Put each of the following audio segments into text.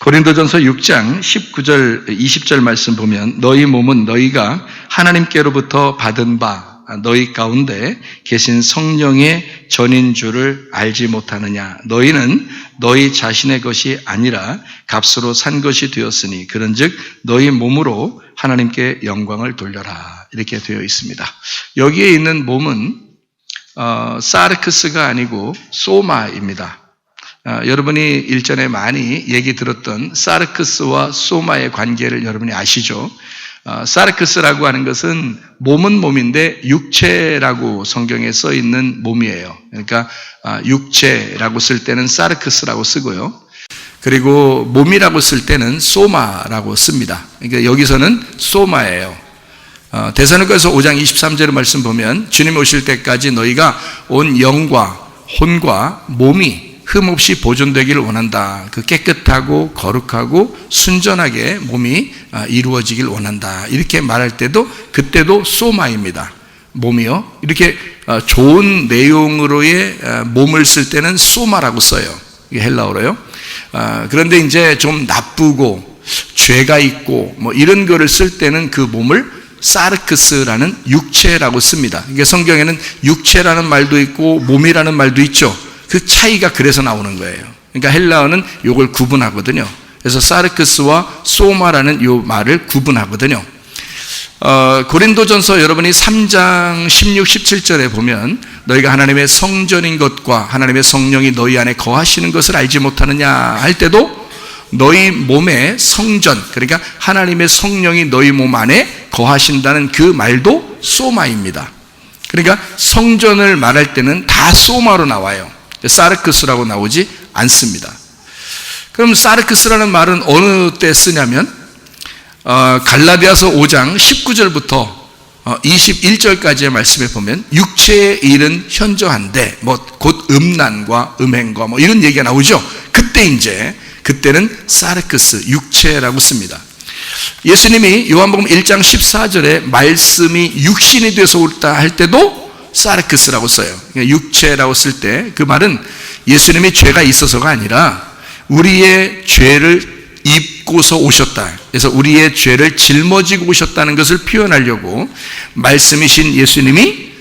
고린도전서 6장 19절 20절 말씀 보면 너희 몸은 너희가 하나님께로부터 받은 바 너희 가운데 계신 성령의 전인 줄을 알지 못하느냐. 너희는 너희 자신의 것이 아니라 값으로 산 것이 되었으니 그런즉 너희 몸으로 하나님께 영광을 돌려라. 이렇게 되어 있습니다. 여기에 있는 몸은 사르크스가 아니고 소마입니다. 여러분이 일전에 많이 얘기 들었던 사르크스와 소마의 관계를 여러분이 아시죠? 사르크스라고 하는 것은 몸은 몸인데 육체라고 성경에 써 있는 몸이에요. 그러니까 육체라고 쓸 때는 사르크스라고 쓰고요. 그리고 몸이라고 쓸 때는 소마라고 씁니다. 그러니까 여기서는 소마예요. 데살로니가서 5장 23절 말씀 보면 주님 오실 때까지 너희가 온 영과 혼과 몸이 흠없이 보존되기를 원한다. 그 깨끗하고 거룩하고 순전하게 몸이 이루어지길 원한다. 이렇게 말할 때도 그때도 소마입니다. 몸이요. 이렇게 좋은 내용으로의 몸을 쓸 때는 소마라고 써요. 이게 헬라어로요. 그런데 이제 좀 나쁘고 죄가 있고 뭐 이런 거를 쓸 때는 그 몸을 사르크스라는 육체라고 씁니다. 이게 성경에는 육체라는 말도 있고 몸이라는 말도 있죠. 그 차이가 그래서 나오는 거예요. 그러니까 헬라어는 이걸 구분하거든요. 그래서 사르크스와 소마라는 이 말을 구분하거든요. 고린도전서 여러분이 3장 16, 17절에 보면 너희가 하나님의 성전인 것과 하나님의 성령이 너희 안에 거하시는 것을 알지 못하느냐 할 때도 너희 몸의 성전, 그러니까 하나님의 성령이 너희 몸 안에 거하신다는 그 말도 소마입니다. 그러니까 성전을 말할 때는 다 소마로 나와요. 사르크스라고 나오지 않습니다. 그럼 사르크스라는 말은 어느 때 쓰냐면 갈라디아서 5장 19절부터 21절까지의 말씀에 보면 육체의 일은 현저한데 곧 음란과 음행과 이런 얘기가 나오죠. 그때는 사르크스 육체라고 씁니다. 예수님이 요한복음 1장 14절에 말씀이 육신이 돼서 올다 할 때도 사르크스라고 써요. 육체라고 쓸 때 그 말은 예수님이 죄가 있어서가 아니라 우리의 죄를 입고서 오셨다. 그래서 우리의 죄를 짊어지고 오셨다는 것을 표현하려고 말씀이신 예수님이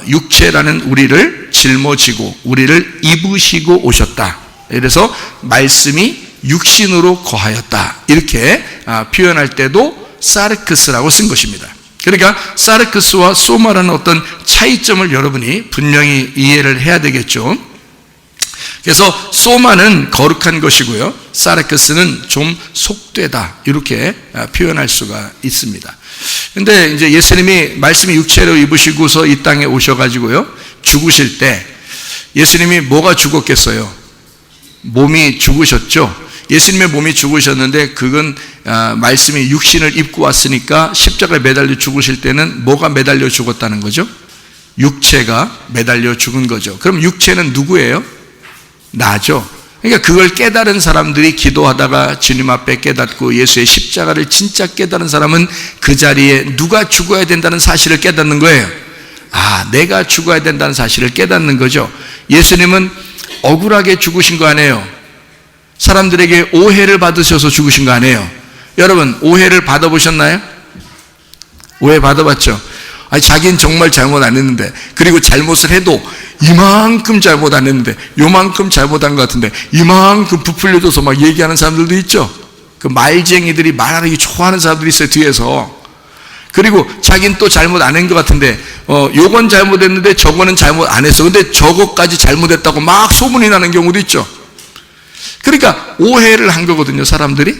육체라는 우리를 짊어지고 우리를 입으시고 오셨다. 그래서 말씀이 육신으로 거하였다. 이렇게 표현할 때도 사르크스라고 쓴 것입니다. 그러니까 사르크스와 소마라는 어떤 차이점을 여러분이 분명히 이해를 해야 되겠죠. 그래서 소마는 거룩한 것이고요, 사르크스는 좀 속되다, 이렇게 표현할 수가 있습니다. 근데 이제 예수님이 말씀이 육체로 입으시고서 이 땅에 오셔가지고요, 죽으실 때 예수님이 뭐가 죽었겠어요? 몸이 죽으셨죠. 예수님의 몸이 죽으셨는데 그건 말씀이 육신을 입고 왔으니까 십자가에 매달려 죽으실 때는 뭐가 매달려 죽었다는 거죠? 육체가 매달려 죽은 거죠. 그럼 육체는 누구예요? 나죠. 그러니까 그걸 깨달은 사람들이 기도하다가 주님 앞에 깨닫고 예수의 십자가를 진짜 깨달은 사람은 그 자리에 누가 죽어야 된다는 사실을 깨닫는 거예요. 내가 죽어야 된다는 사실을 깨닫는 거죠. 예수님은 억울하게 죽으신 거 아니에요. 사람들에게 오해를 받으셔서 죽으신 거 아니에요. 여러분, 오해를 받아보셨나요? 오해 받아봤죠? 자기는 정말 잘못 안 했는데, 그리고 잘못을 해도 이만큼 잘못 안 했는데, 요만큼 잘못한 것 같은데 이만큼 부풀려줘서 막 얘기하는 사람들도 있죠. 그 말쟁이들이 말하기 좋아하는 사람들이 있어요, 뒤에서. 그리고 자기는 또 잘못 안 한 것 같은데 요건 잘못했는데 저거는 잘못 안 했어. 근데 저거까지 잘못했다고 막 소문이 나는 경우도 있죠. 그러니까 오해를 한 거거든요, 사람들이.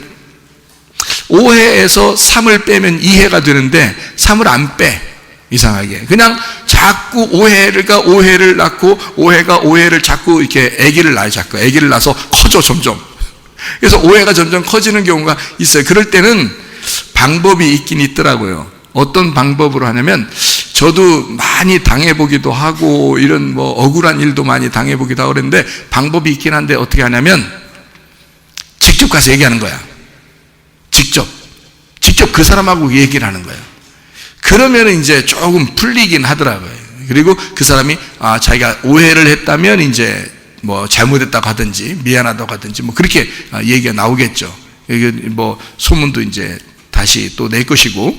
오해에서 3을 빼면 2해가 되는데 3을 안 빼. 이상하게 그냥 자꾸 오해를 낳고 오해가 오해를 자꾸 이렇게 아기를 낳아요. 자꾸 아기를 낳아서 커져, 점점. 그래서 오해가 점점 커지는 경우가 있어요. 그럴 때는 방법이 있긴 있더라고요. 어떤 방법으로 하냐면, 저도 많이 당해보기도 하고 이런 억울한 일도 많이 당해보기도 하고 그랬는데 방법이 있긴 한데 어떻게 하냐면 직접 가서 얘기하는 거야. 직접 그 사람하고 얘기를 하는 거예요. 그러면 이제 조금 풀리긴 하더라고요. 그리고 그 사람이 자기가 오해를 했다면 이제 뭐 잘못했다고 하든지 미안하다고 하든지 뭐 그렇게 얘기가 나오겠죠. 이게 뭐 소문도 이제 다시 또 낼 것이고,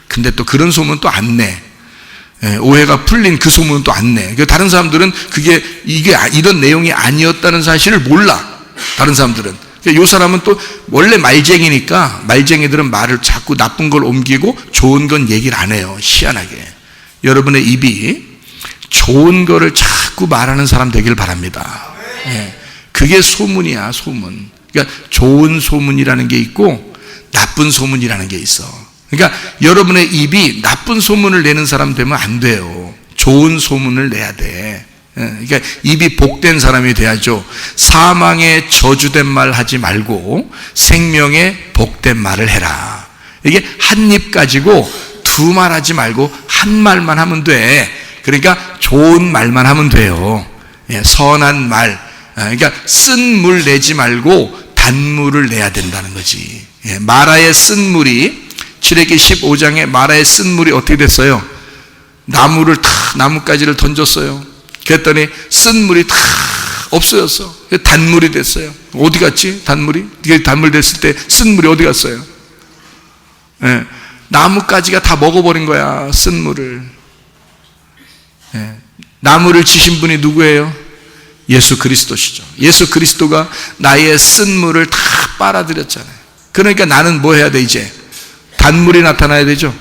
근데 또 그런 소문 또 안 내. 오해가 풀린 그 소문은 또 안 내. 다른 사람들은 이게 이런 내용이 아니었다는 사실을 몰라. 다른 사람들은. 이 사람은 또 원래 말쟁이니까, 말쟁이들은 말을 자꾸 나쁜 걸 옮기고 좋은 건 얘기를 안 해요. 희한하게. 여러분의 입이 좋은 거를 자꾸 말하는 사람 되길 바랍니다. 그게 소문이야, 소문. 그러니까 좋은 소문이라는 게 있고 나쁜 소문이라는 게 있어. 그러니까 여러분의 입이 나쁜 소문을 내는 사람 되면 안 돼요. 좋은 소문을 내야 돼. 그러니까 입이 복된 사람이 돼야죠. 사망에 저주된 말 하지 말고 생명에 복된 말을 해라. 이게 한 입 가지고 두 말 하지 말고 한 말만 하면 돼. 그러니까 좋은 말만 하면 돼요. 선한 말. 그러니까 쓴 물 내지 말고 단물을 내야 된다는 거지. 마라의 쓴 물이, 출애기 15장에 마라의 쓴 물이 어떻게 됐어요? 나뭇가지를 던졌어요. 그랬더니 쓴 물이 다 없어졌어. 단물이 됐어요. 어디 갔지? 단물이? 단물 됐을 때 쓴 물이 어디 갔어요? 나뭇가지가 다 먹어버린 거야, 쓴 물을. 나무를 치신 분이 누구예요? 예수 그리스도시죠. 예수 그리스도가 나의 쓴 물을 다 빨아들였잖아요. 그러니까 나는 뭐 해야 돼, 이제? 단물이 나타나야 되죠.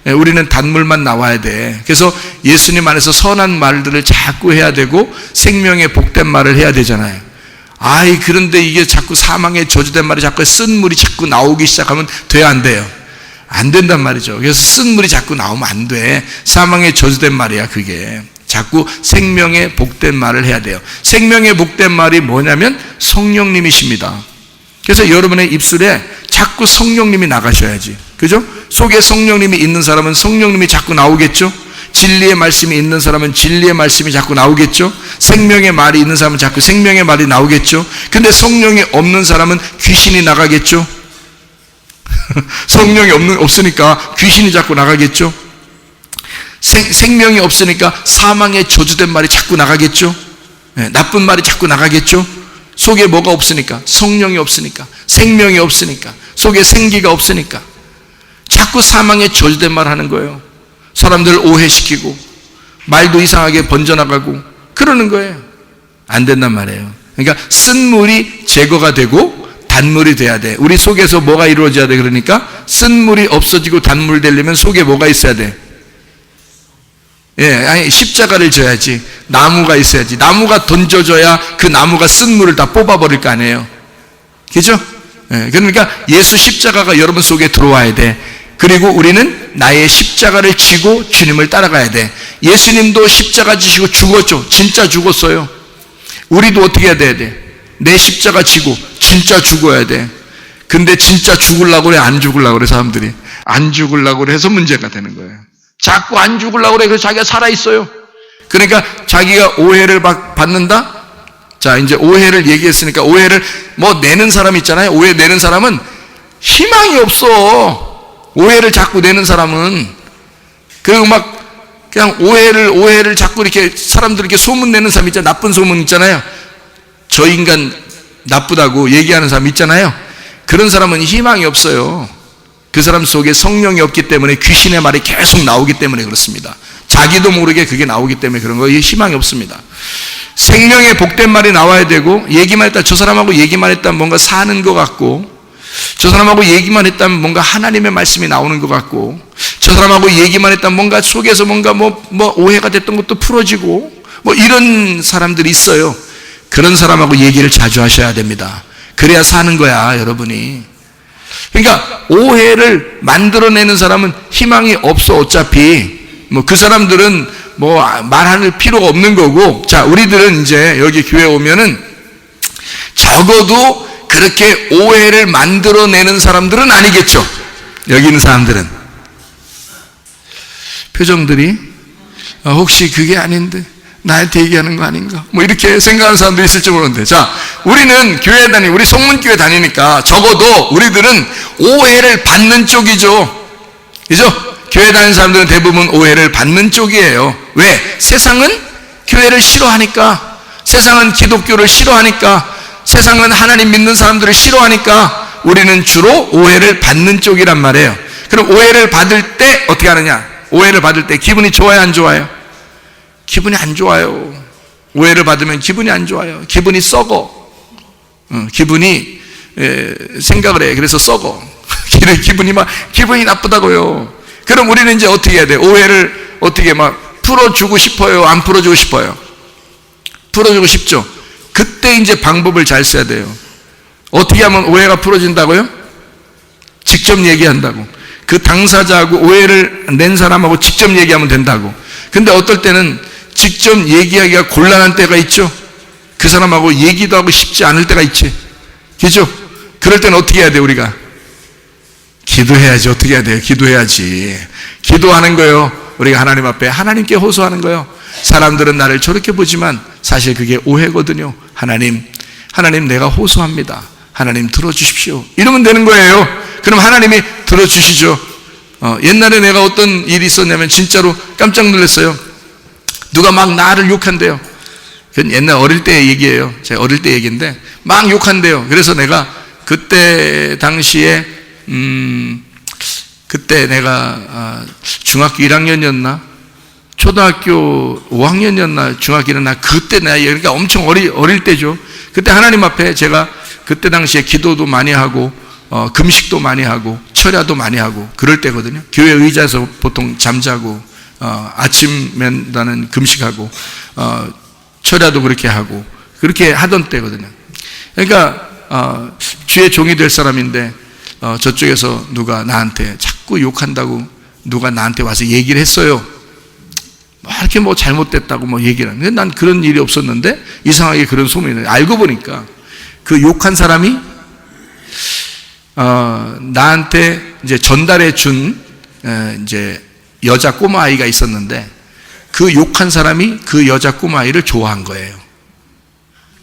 우리는 단물만 나와야 돼. 그래서 예수님 안에서 선한 말들을 자꾸 해야 되고 생명의 복된 말을 해야 되잖아요. 그런데 이게 자꾸 사망의 저주된 말이 자꾸 쓴 물이 자꾸 나오기 시작하면 돼야 안 돼요? 안 된단 말이죠. 그래서 쓴 물이 자꾸 나오면 안 돼. 사망의 저주된 말이야, 그게. 자꾸 생명의 복된 말을 해야 돼요. 생명의 복된 말이 뭐냐면 성령님이십니다. 그래서 여러분의 입술에 자꾸 성령님이 나가셔야지. 그죠? 속에 성령님이 있는 사람은 성령님이 자꾸 나오겠죠? 진리의 말씀이 있는 사람은 진리의 말씀이 자꾸 나오겠죠? 생명의 말이 있는 사람은 자꾸 생명의 말이 나오겠죠? 근데 성령이 없는 사람은 귀신이 나가겠죠? 성령이 없으니까 귀신이 자꾸 나가겠죠? 생명이 없으니까 사망의 저주된 말이 자꾸 나가겠죠? 나쁜 말이 자꾸 나가겠죠? 속에 뭐가 없으니까, 성령이 없으니까, 생명이 없으니까, 속에 생기가 없으니까 자꾸 사망의 저주된 말 하는 거예요. 사람들을 오해시키고 말도 이상하게 번져나가고 그러는 거예요. 안 된단 말이에요. 그러니까 쓴 물이 제거가 되고 단물이 돼야 돼. 우리 속에서 뭐가 이루어져야 돼? 그러니까 쓴 물이 없어지고 단물 되려면 속에 뭐가 있어야 돼? 십자가를 져야지. 나무가 있어야지. 나무가 던져져야 그 나무가 쓴 물을 다 뽑아버릴 거 아니에요. 그죠? 그러니까 예수 십자가가 여러분 속에 들어와야 돼. 그리고 우리는 나의 십자가를 지고 주님을 따라가야 돼. 예수님도 십자가 지시고 죽었죠. 진짜 죽었어요. 우리도 어떻게 해야 돼? 내 십자가 지고 진짜 죽어야 돼. 근데 진짜 죽으려고 그래? 안 죽으려고 그래? 사람들이 안 죽으려고 그래 해서 문제가 되는 거예요. 자꾸 안 죽으려고 그래. 그래서 자기가 살아있어요. 그러니까 자기가 오해를 받는다? 자, 이제 오해를 얘기했으니까 오해를 내는 사람 있잖아요. 오해 내는 사람은 희망이 없어. 오해를 자꾸 내는 사람은. 그리고 그냥 오해를 자꾸 이렇게 사람들에게 소문 내는 사람 있잖아요. 나쁜 소문 있잖아요. 저 인간 나쁘다고 얘기하는 사람 있잖아요. 그런 사람은 희망이 없어요. 그 사람 속에 성령이 없기 때문에 귀신의 말이 계속 나오기 때문에 그렇습니다. 자기도 모르게 그게 나오기 때문에 그런 거예요. 희망이 없습니다. 생명의 복된 말이 나와야 되고, 얘기만 했다, 저 사람하고 얘기만 했다면 뭔가 사는 것 같고, 저 사람하고 얘기만 했다면 뭔가 하나님의 말씀이 나오는 것 같고, 저 사람하고 얘기만 했다면 뭔가 속에서 뭔가 오해가 됐던 것도 풀어지고, 이런 사람들이 있어요. 그런 사람하고 얘기를 자주 하셔야 됩니다. 그래야 사는 거야, 여러분이. 그러니까 오해를 만들어내는 사람은 희망이 없어. 어차피 그 사람들은 말할 필요가 없는 거고. 자, 우리들은 이제 여기 교회 오면은 적어도 그렇게 오해를 만들어내는 사람들은 아니겠죠. 여기 있는 사람들은 표정들이 혹시 그게 아닌데 나한테 얘기하는 거 아닌가? 이렇게 생각하는 사람들이 있을지 모르는데. 자, 우리는 우리 송문교회 다니니까 적어도 우리들은 오해를 받는 쪽이죠. 그죠? 교회 다니는 사람들은 대부분 오해를 받는 쪽이에요. 왜? 세상은 교회를 싫어하니까, 세상은 기독교를 싫어하니까, 세상은 하나님 믿는 사람들을 싫어하니까 우리는 주로 오해를 받는 쪽이란 말이에요. 그럼 오해를 받을 때 어떻게 하느냐? 오해를 받을 때 기분이 좋아요, 안 좋아요? 기분이 안 좋아요. 오해를 받으면 기분이 안 좋아요. 기분이 썩어. 기분이 생각을 해. 그래서 썩어. 기분이 나쁘다고요. 그럼 우리는 이제 어떻게 해야 돼? 오해를 어떻게 막 풀어주고 싶어요? 안 풀어주고 싶어요? 풀어주고 싶죠. 그때 이제 방법을 잘 써야 돼요. 어떻게 하면 오해가 풀어진다고요? 직접 얘기한다고. 그 당사자하고 오해를 낸 사람하고 직접 얘기하면 된다고. 근데 어떨 때는 직접 얘기하기가 곤란한 때가 있죠. 그 사람하고 얘기도 하고 싶지 않을 때가 있지. 그죠? 그럴 때는 어떻게 해야 돼, 우리가? 기도해야지. 어떻게 해야 돼요? 기도해야지. 기도하는 거예요. 우리가 하나님 앞에 하나님께 호소하는 거예요. 사람들은 나를 저렇게 보지만 사실 그게 오해거든요. 하나님 내가 호소합니다. 하나님 들어주십시오. 이러면 되는 거예요. 그럼 하나님이 들어주시죠. 옛날에 내가 어떤 일이 있었냐면 진짜로 깜짝 놀랐어요. 누가 막 나를 욕한대요. 그건 옛날 어릴 때 얘기예요. 제가 어릴 때 얘기인데 막 욕한대요. 그래서 내가 그때 당시에 그때 내가 중학교 1학년이었나 초등학교 5학년이었나 중학교 1학년 그때 나이, 그러니까 엄청 어릴 때죠. 그때 하나님 앞에 제가 그때 당시에 기도도 많이 하고 금식도 많이 하고 철야도 많이 하고 그럴 때거든요. 교회 의자에서 보통 잠자고 아침면 나는 금식하고 철야도 그렇게 하고 그렇게 하던 때거든요. 그러니까 주의 종이 될 사람인데 저쪽에서 누가 나한테 자꾸 욕한다고 누가 나한테 와서 얘기를 했어요. 이렇게 뭐 잘못됐다고 뭐 얘기를 하는데 난 그런 일이 없었는데 이상하게 그런 소문이 나요. 알고 보니까 그 욕한 사람이 나한테 이제 전달해 준 이제 여자 꼬마 아이가 있었는데 그 욕한 사람이 그 여자 꼬마 아이를 좋아한 거예요.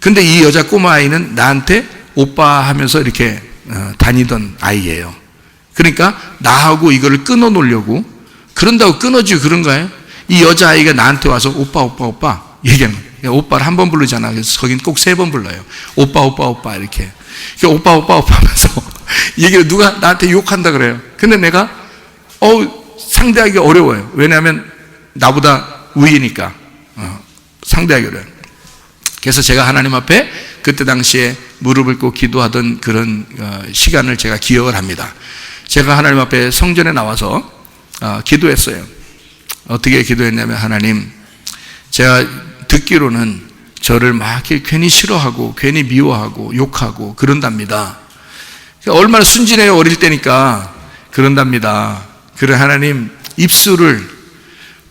근데 이 여자 꼬마 아이는 나한테 오빠 하면서 이렇게 다니던 아이예요. 그러니까 나하고 이거를 끊어 놓으려고 그런다고 끊어지고 그런가요? 이 여자아이가 나한테 와서 오빠 얘기하는 거예요. 오빠를 한 번 부르잖아. 그래서 거긴 꼭 3번 불러요. 오빠 이렇게. 오빠 하면서 얘기를 누가 나한테 욕한다 그래요. 근데 내가 상대하기 어려워요. 왜냐하면 나보다 위니까 상대하기 어려워요. 그래서 제가 하나님 앞에 그때 당시에 무릎을 꿇고 기도하던 그런 시간을 제가 기억을 합니다. 제가 하나님 앞에 성전에 나와서 기도했어요. 어떻게 기도했냐면 하나님, 제가 듣기로는 저를 막 괜히 싫어하고 괜히 미워하고 욕하고 그런답니다. 얼마나 순진해요. 어릴 때니까 그런답니다. 그래 하나님 입술을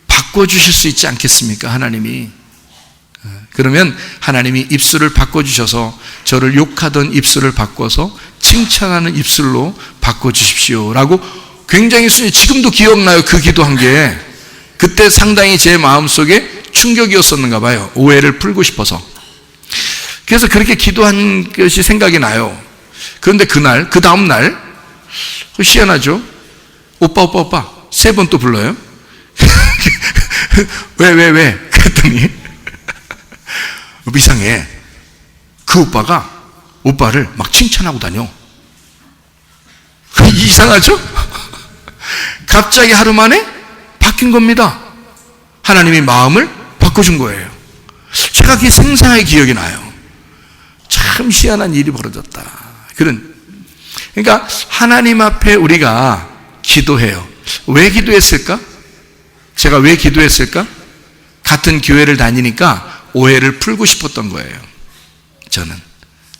바꿔주실 수 있지 않겠습니까? 하나님이. 그러면 하나님이 입술을 바꿔주셔서 저를 욕하던 입술을 바꿔서 칭찬하는 입술로 바꿔주십시오 라고 굉장히 지금도 기억나요. 그 기도한 게 그때 상당히 제 마음속에 충격이었었는가 봐요. 오해를 풀고 싶어서. 그래서 그렇게 기도한 것이 생각이 나요. 그런데 그날, 그 다음날 희한하죠. 오빠 3번 또 불러요. 왜 그랬더니 이상해. 그 오빠가 오빠를 막 칭찬하고 다녀. 이상하죠? 갑자기 하루 만에 바뀐 겁니다. 하나님이 마음을 바꿔준 거예요. 제가 그게 생생하게 기억이 나요. 참 희한한 일이 벌어졌다. 그러니까 하나님 앞에 우리가 기도해요. 왜 기도했을까? 제가 왜 기도했을까? 같은 교회를 다니니까 오해를 풀고 싶었던 거예요. 저는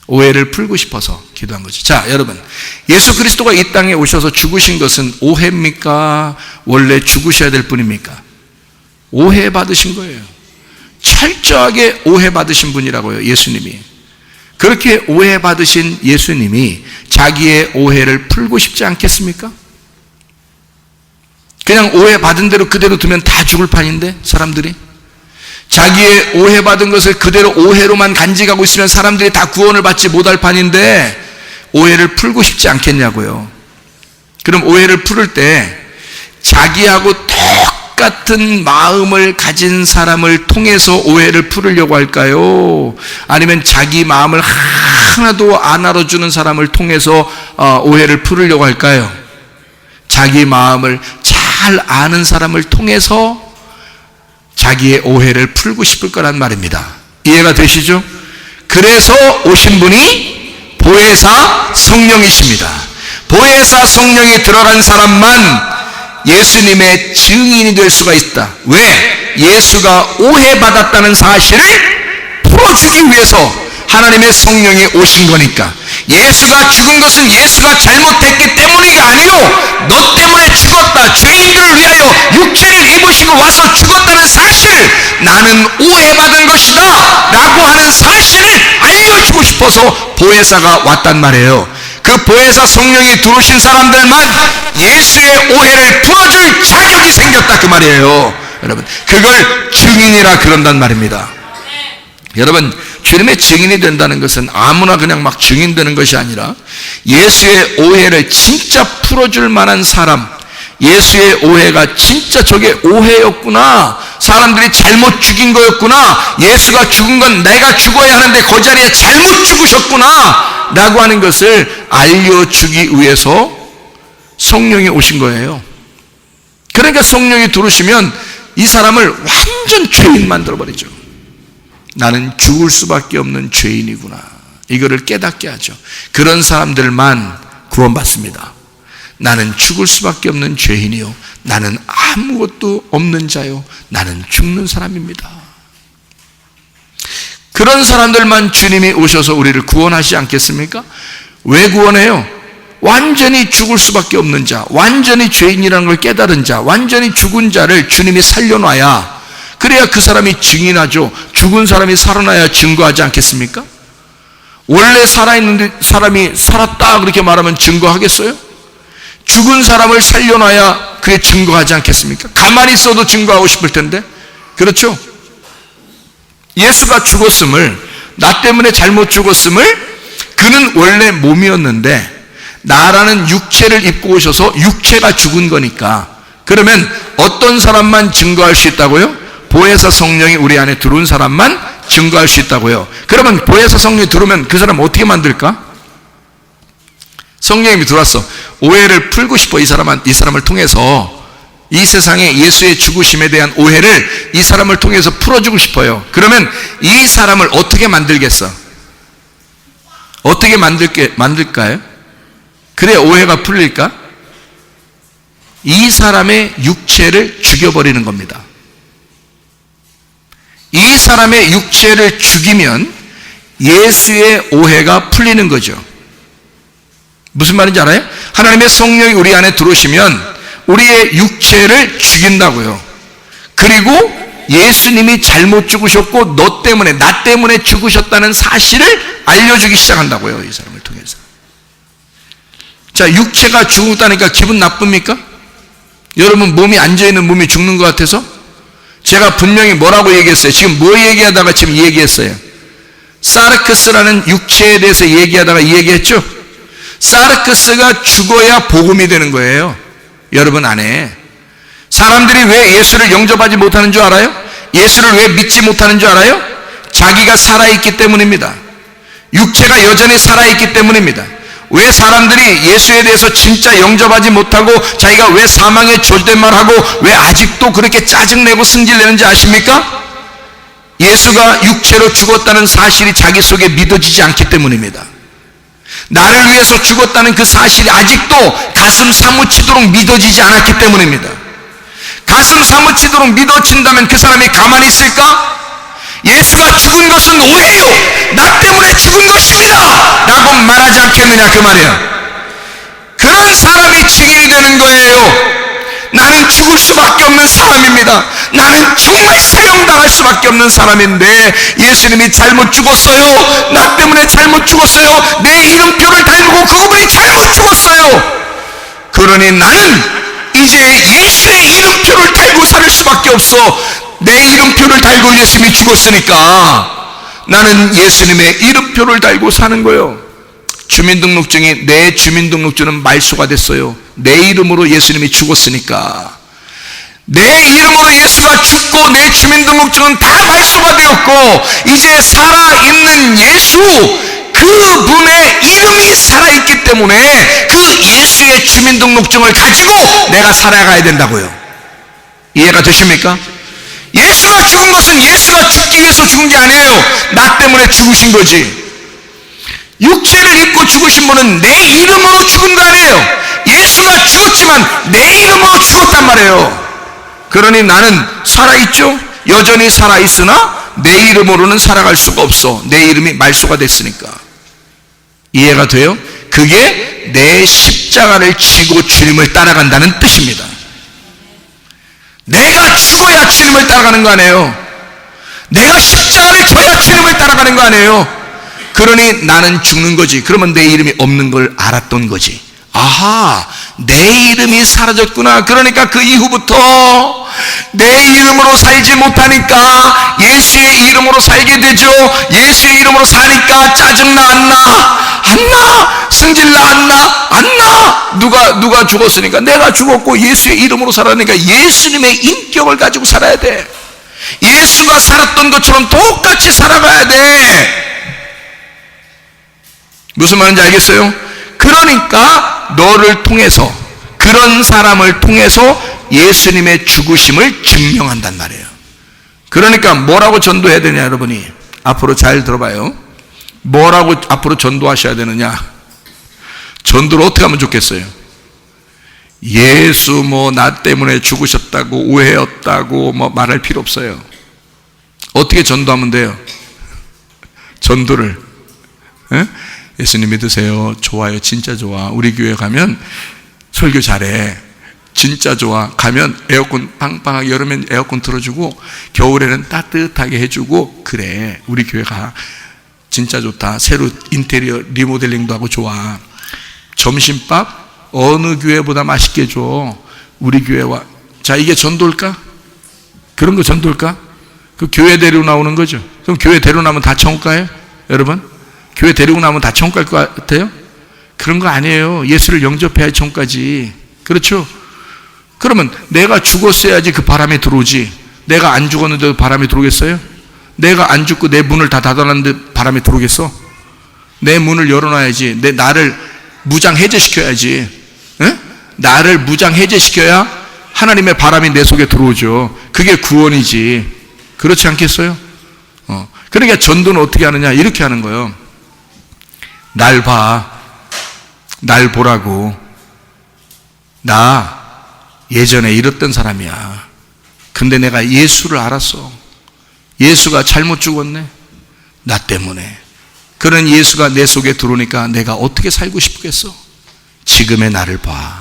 오해를 풀고 싶어서 기도한 거죠. 자, 여러분, 예수 그리스도가 이 땅에 오셔서 죽으신 것은 오해입니까? 원래 죽으셔야 될 분입니까? 오해받으신 거예요. 철저하게 오해받으신 분이라고요. 예수님이. 그렇게 오해받으신 예수님이 자기의 오해를 풀고 싶지 않겠습니까? 그냥 오해받은 대로 그대로 두면 다 죽을 판인데 사람들이 자기의 오해받은 것을 그대로 오해로만 간직하고 있으면 사람들이 다 구원을 받지 못할 판인데 오해를 풀고 싶지 않겠냐고요. 그럼 오해를 풀을 때 자기하고 같은 마음을 가진 사람을 통해서 오해를 풀으려고 할까요? 아니면 자기 마음을 하나도 안 알아주는 사람을 통해서 오해를 풀으려고 할까요? 자기 마음을 잘 아는 사람을 통해서 자기의 오해를 풀고 싶을 거란 말입니다. 이해가 되시죠? 그래서 오신 분이 보혜사 성령이십니다. 보혜사 성령이 들어간 사람만 예수님의 증인이 될 수가 있다. 왜? 예수가 오해받았다는 사실을 풀어주기 위해서 하나님의 성령이 오신 거니까. 예수가 죽은 것은 예수가 잘못했기 때문이 아니요, 너 때문에 죽었다, 죄인들을 위하여 육체를 입으시고 와서 죽었다는 사실을, 나는 오해받은 것이다 라고 하는 사실을 알려주고 싶어서 보혜사가 왔단 말이에요. 그 보혜사 성령이 들어오신 사람들만 예수의 오해를 풀어줄 자격이 생겼다 그 말이에요. 여러분, 그걸 증인이라 그런단 말입니다. 여러분, 주님의 증인이 된다는 것은 아무나 그냥 막 증인되는 것이 아니라 예수의 오해를 진짜 풀어줄 만한 사람, 예수의 오해가 진짜 저게 오해였구나, 사람들이 잘못 죽인 거였구나, 예수가 죽은 건 내가 죽어야 하는데 그 자리에 잘못 죽으셨구나 라고 하는 것을 알려주기 위해서 성령이 오신 거예요. 그러니까 성령이 들어오시면 이 사람을 완전 죄인 만들어버리죠. 나는 죽을 수밖에 없는 죄인이구나, 이거를 깨닫게 하죠. 그런 사람들만 구원받습니다. 나는 죽을 수밖에 없는 죄인이요, 나는 아무것도 없는 자요, 나는 죽는 사람입니다. 그런 사람들만 주님이 오셔서 우리를 구원하시지 않겠습니까? 왜 구원해요? 완전히 죽을 수밖에 없는 자, 완전히 죄인이라는 걸 깨달은 자, 완전히 죽은 자를 주님이 살려놔야, 그래야 그 사람이 증인하죠. 죽은 사람이 살아나야 증거하지 않겠습니까? 원래 살아있는 사람이 살았다 그렇게 말하면 증거하겠어요? 죽은 사람을 살려놔야 그게 증거하지 않겠습니까? 가만히 있어도 증거하고 싶을 텐데. 그렇죠? 예수가 죽었음을, 나 때문에 잘못 죽었음을, 그는 원래 몸이었는데 나라는 육체를 입고 오셔서 육체가 죽은 거니까. 그러면 어떤 사람만 증거할 수 있다고요? 보혜사 성령이 우리 안에 들어온 사람만 증거할 수 있다고요. 그러면 보혜사 성령이 들어오면 그 사람 어떻게 만들까? 성령님이 들어왔어. 오해를 풀고 싶어. 이 사람을 통해서 이 세상에 예수의 죽으심에 대한 오해를 이 사람을 통해서 풀어주고 싶어요. 그러면 이 사람을 어떻게 만들겠어? 어떻게 만들까요? 그래야 오해가 풀릴까? 이 사람의 육체를 죽여버리는 겁니다. 이 사람의 육체를 죽이면 예수의 오해가 풀리는 거죠. 무슨 말인지 알아요? 하나님의 성령이 우리 안에 들어오시면 우리의 육체를 죽인다고요. 그리고 예수님이 잘못 죽으셨고 너 때문에, 나 때문에 죽으셨다는 사실을 알려주기 시작한다고요. 이 사람을 통해서. 자, 육체가 죽었다니까 기분 나쁩니까? 여러분 몸이 앉아있는 몸이 죽는 것 같아서? 제가 분명히 뭐라고 얘기했어요? 지금 뭐 얘기하다가 지금 이 얘기했어요? 사르크스라는 육체에 대해서 얘기하다가 이 얘기했죠? 사르크스가 죽어야 복음이 되는 거예요. 여러분 안에. 사람들이 왜 예수를 영접하지 못하는 줄 알아요? 예수를 왜 믿지 못하는 줄 알아요? 자기가 살아있기 때문입니다. 육체가 여전히 살아있기 때문입니다. 왜 사람들이 예수에 대해서 진짜 영접하지 못하고 자기가 왜 사망의 존댓말하고 왜 아직도 그렇게 짜증내고 승질내는지 아십니까? 예수가 육체로 죽었다는 사실이 자기 속에 믿어지지 않기 때문입니다. 나를 위해서 죽었다는 그 사실이 아직도 가슴 사무치도록 믿어지지 않았기 때문입니다. 가슴 사무치도록 믿어진다면 그 사람이 가만히 있을까? 예수가 죽은 것은 오해요, 나 때문에 죽은 것입니다 라고 말하지 않겠느냐 그 말이에요. 그런 사람이 증인이 되는 거예요. 나는 죽을 수밖에 없는 사람입니다. 나는 정말 사형당할 수밖에 없는 사람인데 예수님이 잘못 죽었어요. 나 때문에 잘못 죽었어요. 내 이름표를 달고 그분이 잘못 죽었어요. 그러니 나는 이제 예수의 이름표를 달고 살 수밖에 없어. 내 이름표를 달고 예수님이 죽었으니까 나는 예수님의 이름표를 달고 사는 거예요. 주민등록증이 내 주민등록증은 말소가 됐어요. 내 이름으로 예수님이 죽었으니까 내 이름으로 예수가 죽고 내 주민등록증은 다 말소가 되었고 이제 살아있는 예수 그분의 이름이 살아있기 때문에 그 예수의 주민등록증을 가지고 내가 살아가야 된다고요. 이해가 되십니까? 예수가 죽은 것은 예수가 죽기 위해서 죽은 게 아니에요. 나 때문에 죽으신 거지. 육체를 입고 죽으신 분은 내 이름으로 죽은 거 아니에요. 예수가 죽었지만 내 이름으로 죽었단 말이에요. 그러니 나는 살아있죠? 여전히 살아있으나 내 이름으로는 살아갈 수가 없어. 내 이름이 말소가 됐으니까. 이해가 돼요? 그게 내 십자가를 지고 주님을 따라간다는 뜻입니다. 내가 죽어야 주님을 따라가는 거 아니에요. 내가 십자가를 져야 주님을 따라가는 거 아니에요. 그러니 나는 죽는 거지. 그러면 내 이름이 없는 걸 알았던 거지. 아하, 내 이름이 사라졌구나. 그러니까 그 이후부터 내 이름으로 살지 못하니까 예수의 이름으로 살게 되죠. 예수의 이름으로 사니까 짜증나 안 나? 안 나? 승질나 안 나? 안 나? 누가 죽었으니까 내가 죽었고 예수의 이름으로 살아니까 예수님의 인격을 가지고 살아야 돼. 예수가 살았던 것처럼 똑같이 살아가야 돼. 무슨 말인지 알겠어요? 그러니까 너를 통해서, 그런 사람을 통해서 예수님의 죽으심을 증명한단 말이에요. 그러니까 뭐라고 전도해야 되냐, 여러분이 앞으로 잘 들어봐요. 뭐라고 앞으로 전도하셔야 되느냐? 전도를 어떻게 하면 좋겠어요? 예수 나 때문에 죽으셨다고 오해였다고 말할 필요 없어요. 어떻게 전도하면 돼요? 전도를 예수님 믿으세요. 좋아요. 진짜 좋아. 우리 교회 가면 설교 잘해. 진짜 좋아. 가면 에어컨 빵빵하게, 여름엔 에어컨 틀어주고 겨울에는 따뜻하게 해주고 그래. 우리 교회가 진짜 좋다. 새로 인테리어 리모델링도 하고 좋아. 점심밥 어느 교회보다 맛있게 줘. 우리 교회와. 자, 이게 전도일까? 그런 거 전도일까? 그 교회 데리고 나오는 거죠. 그럼 교회 데리고 나면 다 천국 가요? 여러분? 교회 데리고 나면 다 천국 갈 것 같아요? 그런 거 아니에요. 예수를 영접해야 천국 가지. 그렇죠? 그러면 내가 죽었어야지 그 바람이 들어오지. 내가 안 죽었는데도 바람이 들어오겠어요? 내가 안 죽고 내 문을 다 닫아놨는데 바람이 들어오겠어? 내 문을 열어놔야지. 나를 무장 해제시켜야지. 에? 나를 무장 해제시켜야 하나님의 바람이 내 속에 들어오죠. 그게 구원이지. 그렇지 않겠어요? 그러니까 전도는 어떻게 하느냐? 이렇게 하는 거예요. 날 봐. 날 보라고. 나 예전에 이랬던 사람이야. 근데 내가 예수를 알았어. 예수가 잘못 죽었네. 나 때문에. 그런 예수가 내 속에 들어오니까 내가 어떻게 살고 싶겠어? 지금의 나를 봐.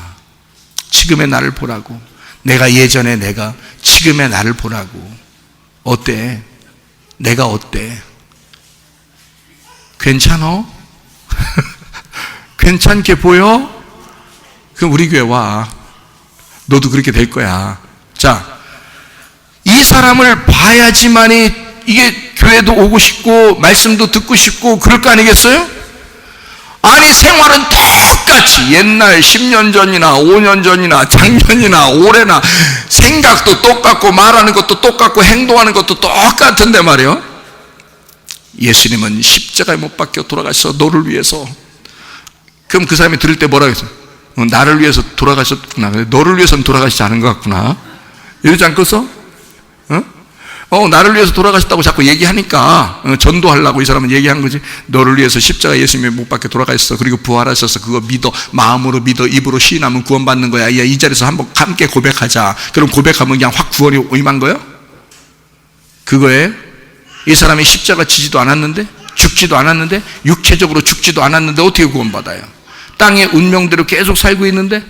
지금의 나를 보라고. 내가 예전에 내가 지금의 나를 보라고. 어때? 내가 어때? 괜찮어? 괜찮게 보여? 그럼 우리 교회 와. 너도 그렇게 될 거야. 자, 이 사람을 봐야지만이 이게 교회도 오고 싶고 말씀도 듣고 싶고 그럴 거 아니겠어요? 아니, 생활은 똑같이 옛날 10년 전이나 5년 전이나 작년이나 올해나 생각도 똑같고 말하는 것도 똑같고 행동하는 것도 똑같은데 말이에요. 예수님은 십자가에 못 박혀 돌아가셔서 너를 위해서. 그럼 그 사람이 들을 때 뭐라고 했어요? 나를 위해서 돌아가셨구나. 너를 위해서는 돌아가시지 않은 것 같구나. 이러지 않겠어? 나를 위해서 돌아가셨다고 자꾸 얘기하니까 전도하려고 이 사람은 얘기한 거지. 너를 위해서 십자가 예수님이 못 박혀 돌아가셨어. 그리고 부활하셔서 그거 믿어. 마음으로 믿어. 입으로 시인하면 구원받는 거야. 이 자리에서 한번 함께 고백하자. 그럼 고백하면 그냥 확 구원이 임한 거예요? 그거에 이 사람이 십자가 지지도 않았는데, 죽지도 않았는데, 육체적으로 죽지도 않았는데 어떻게 구원받아요? 땅의 운명대로 계속 살고 있는데,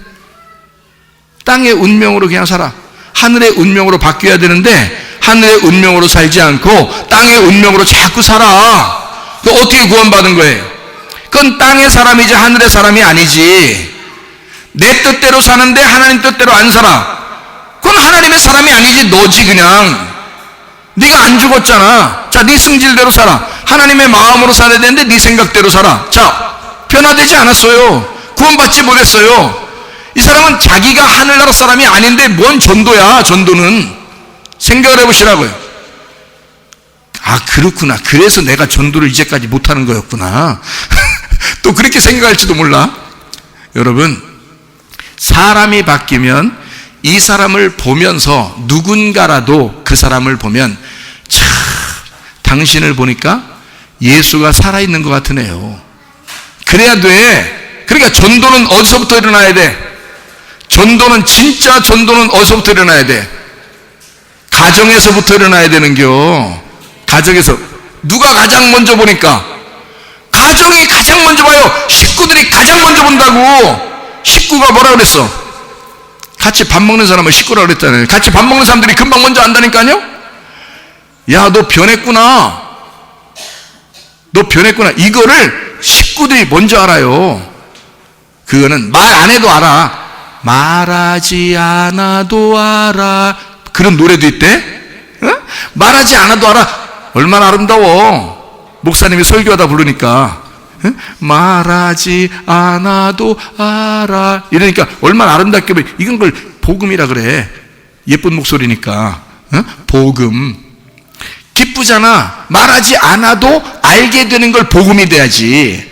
땅의 운명으로 그냥 살아. 하늘의 운명으로 바뀌어야 되는데 하늘의 운명으로 살지 않고 땅의 운명으로 자꾸 살아. 그 어떻게 구원받은 거예요? 그건 땅의 사람이지 하늘의 사람이 아니지. 내 뜻대로 사는데 하나님 뜻대로 안 살아. 그건 하나님의 사람이 아니지. 너지. 그냥 네가 안 죽었잖아. 자, 네 승질대로 살아. 하나님의 마음으로 살아야 되는데 네 생각대로 살아. 자, 변화되지 않았어요. 구원받지 못했어요. 이 사람 사람은 자기가 하늘나라 사람이 아닌데 뭔 전도야. 전도는 생각을 해보시라고요. 아, 그렇구나. 그래서 내가 전도를 이제까지 못하는 거였구나. 또 그렇게 생각할지도 몰라. 여러분, 사람이 바뀌면 이 사람을 보면서 누군가라도 그 사람을 보면 참 당신을 보니까 예수가 살아있는 것 같으네요. 그래야 돼. 그러니까 전도는 어디서부터 일어나야 돼? 전도는, 진짜 전도는 어디서부터 일어나야 돼? 가정에서부터 일어나야 되는겨. 가정에서. 누가 가장 먼저 보니까? 가정이 가장 먼저 봐요. 식구들이 가장 먼저 본다고. 식구가 뭐라 그랬어? 같이 밥 먹는 사람을 식구라고 그랬잖아요. 같이 밥 먹는 사람들이 금방 먼저 안다니까요. 야, 너 변했구나. 너 변했구나. 이거를 식구들이 먼저 알아요. 그거는 말 안 해도 알아. 말하지 않아도 알아. 그런 노래도 있대. 어? 말하지 않아도 알아. 얼마나 아름다워. 목사님이 설교하다 부르니까. 어? 말하지 않아도 알아. 이러니까 얼마나 아름답게. 이건 걸 복음이라 그래. 예쁜 목소리니까. 어? 복음. 기쁘잖아. 말하지 않아도 알게 되는 걸 복음이 돼야지.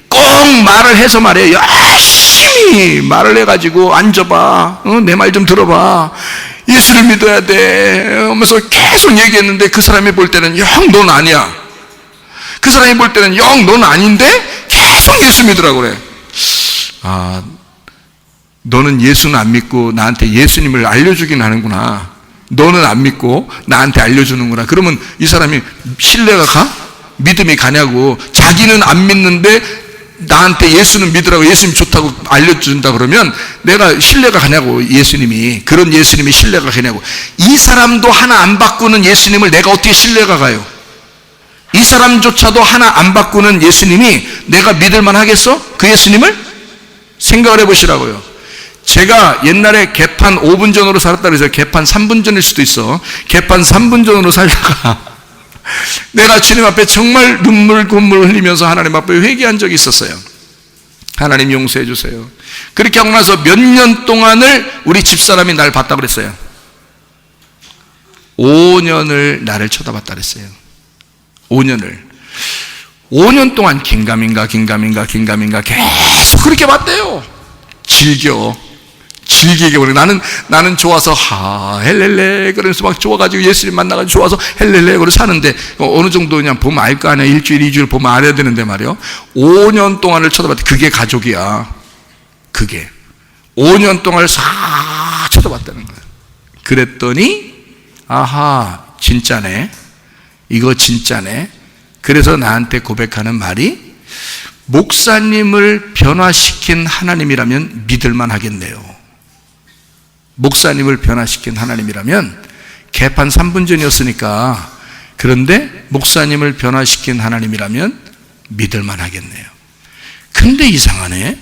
꼭 말을 해서 말해. 열심히 말을 해가지고 앉아봐. 내 말 좀 들어봐. 예수를 믿어야 돼. 하면서 계속 얘기했는데 그 사람이 볼 때는 영 넌 아니야. 그 사람이 볼 때는 영 넌 아닌데 계속 예수 믿으라고 그래. 아, 너는 예수는 안 믿고 나한테 예수님을 알려주긴 하는구나. 너는 안 믿고 나한테 알려주는구나. 그러면 이 사람이 신뢰가 가? 믿음이 가냐고. 자기는 안 믿는데 나한테 예수는 믿으라고, 예수님 좋다고 알려준다 그러면 내가 신뢰가 가냐고. 예수님이, 그런 예수님이 신뢰가 가냐고. 이 사람도 하나 안 바꾸는 예수님을 내가 어떻게 신뢰가 가요? 이 사람조차도 하나 안 바꾸는 예수님이 내가 믿을만 하겠어? 그 예수님을? 생각을 해보시라고요. 제가 옛날에 개판 5분 전으로 살았다 그래서 개판 3분 전일 수도 있어. 개판 3분 전으로 살다가 내가 주님 앞에 정말 눈물 콧물 흘리면서 하나님 앞에 회개한 적이 있었어요. 하나님 용서해 주세요. 그렇게 하고 나서 몇 년 동안을 우리 집사람이 날 봤다고 그랬어요. 5년을 나를 쳐다봤다 그랬어요. 5년 동안 긴가민가 계속 그렇게 봤대요. 즐기게 보내. 나는 좋아서 헬렐레 그러면서 막 좋아가지고 예수님 만나가지고 좋아서 헬렐레 그러고 사는데 어느 정도 그냥 보면 알 거 아니야. 일주일 2주일 보면 알아야 되는데 말이요. 5년 동안을 쳐다봤대. 그게 가족이야. 그게 5년 동안을 싹 쳐다봤다는 거야. 그랬더니 아하, 진짜네. 이거 진짜네. 그래서 나한테 고백하는 말이, 목사님을 변화시킨 하나님이라면 믿을만 하겠네요. 목사님을 변화시킨 하나님이라면, 개판 3분 전이었으니까, 그런데 목사님을 변화시킨 하나님이라면 믿을만 하겠네요. 근데 이상하네.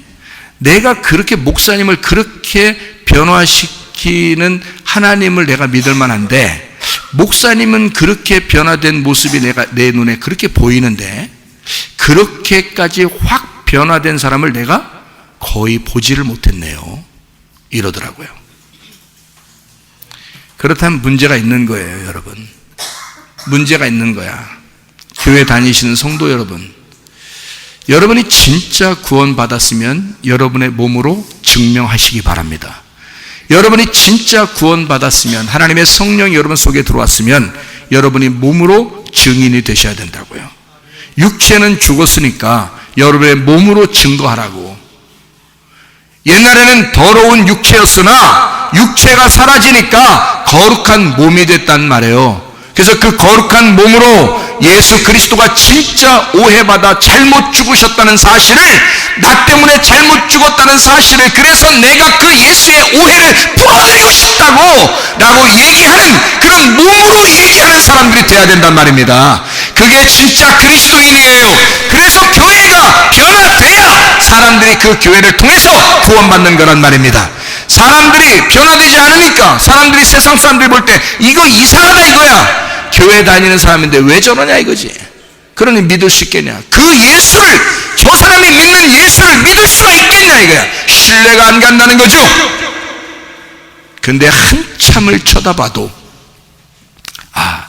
내가 그렇게 목사님을 그렇게 변화시키는 하나님을 내가 믿을만 한데, 목사님은 그렇게 변화된 모습이 내 눈에 그렇게 보이는데, 그렇게까지 확 변화된 사람을 내가 거의 보지를 못했네요. 이러더라고요. 그렇다면 문제가 있는 거예요, 여러분. 문제가 있는 거야. 교회 다니시는 성도 여러분, 여러분이 진짜 구원받았으면 여러분의 몸으로 증명하시기 바랍니다. 여러분이 진짜 구원받았으면, 하나님의 성령이 여러분 속에 들어왔으면 여러분이 몸으로 증인이 되셔야 된다고요. 육체는 죽었으니까 여러분의 몸으로 증거하라고. 옛날에는 더러운 육체였으나 육체가 사라지니까 거룩한 몸이 됐단 말이에요. 그래서 그 거룩한 몸으로 예수 그리스도가 진짜 오해받아 잘못 죽으셨다는 사실을, 나 때문에 잘못 죽었다는 사실을, 그래서 내가 그 예수의 오해를 풀어드리고 싶다고 라고 얘기하는, 그런 몸으로 얘기하는 사람들이 돼야 된단 말입니다. 그게 진짜 그리스도인이에요. 그래서 교회가 변화돼야 사람들이 그 교회를 통해서 구원받는 거란 말입니다. 사람들이 변화되지 않으니까, 사람들이, 세상 사람들이 볼 때 이거 이상하다 이거야. 교회 다니는 사람인데 왜 저러냐 이거지. 그러니 믿을 수 있겠냐? 그 예수를, 저 사람이 믿는 예수를 믿을 수가 있겠냐 이거야. 신뢰가 안 간다는 거죠. 근데 한참을 쳐다봐도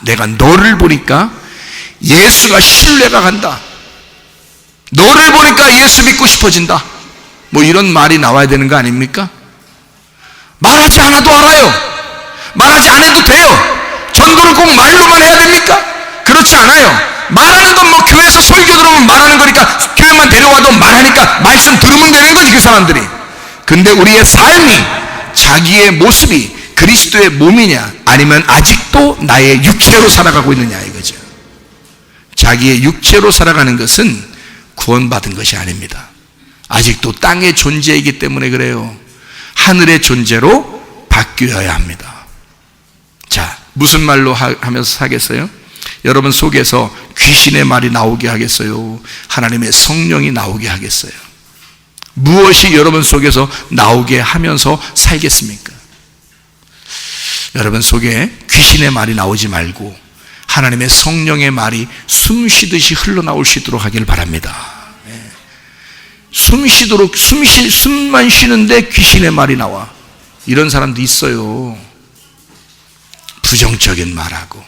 내가 너를 보니까 예수가 신뢰가 간다. 너를 보니까 예수 믿고 싶어진다. 뭐 이런 말이 나와야 되는 거 아닙니까? 말하지 않아도 알아요. 말하지 않아도 돼요. 전도를 꼭 말로만 해야 됩니까? 그렇지 않아요. 말하는 건 뭐 교회에서 설교 들으면 말하는 거니까, 교회만 데려와도 말하니까 말씀 들으면 되는 거지, 그 사람들이. 근데 우리의 삶이, 자기의 모습이 그리스도의 몸이냐, 아니면 아직도 나의 육체로 살아가고 있느냐 이거죠. 자기의 육체로 살아가는 것은 구원받은 것이 아닙니다. 아직도 땅의 존재이기 때문에 그래요. 하늘의 존재로 바뀌어야 합니다. 자, 무슨 말로 하면서 사겠어요? 여러분 속에서 귀신의 말이 나오게 하겠어요? 하나님의 성령이 나오게 하겠어요? 무엇이 여러분 속에서 나오게 하면서 살겠습니까? 여러분 속에 귀신의 말이 나오지 말고 하나님의 성령의 말이 숨쉬듯이 흘러나올 수 있도록 하길 바랍니다. 숨만 쉬는데 귀신의 말이 나와. 이런 사람도 있어요. 부정적인 말하고,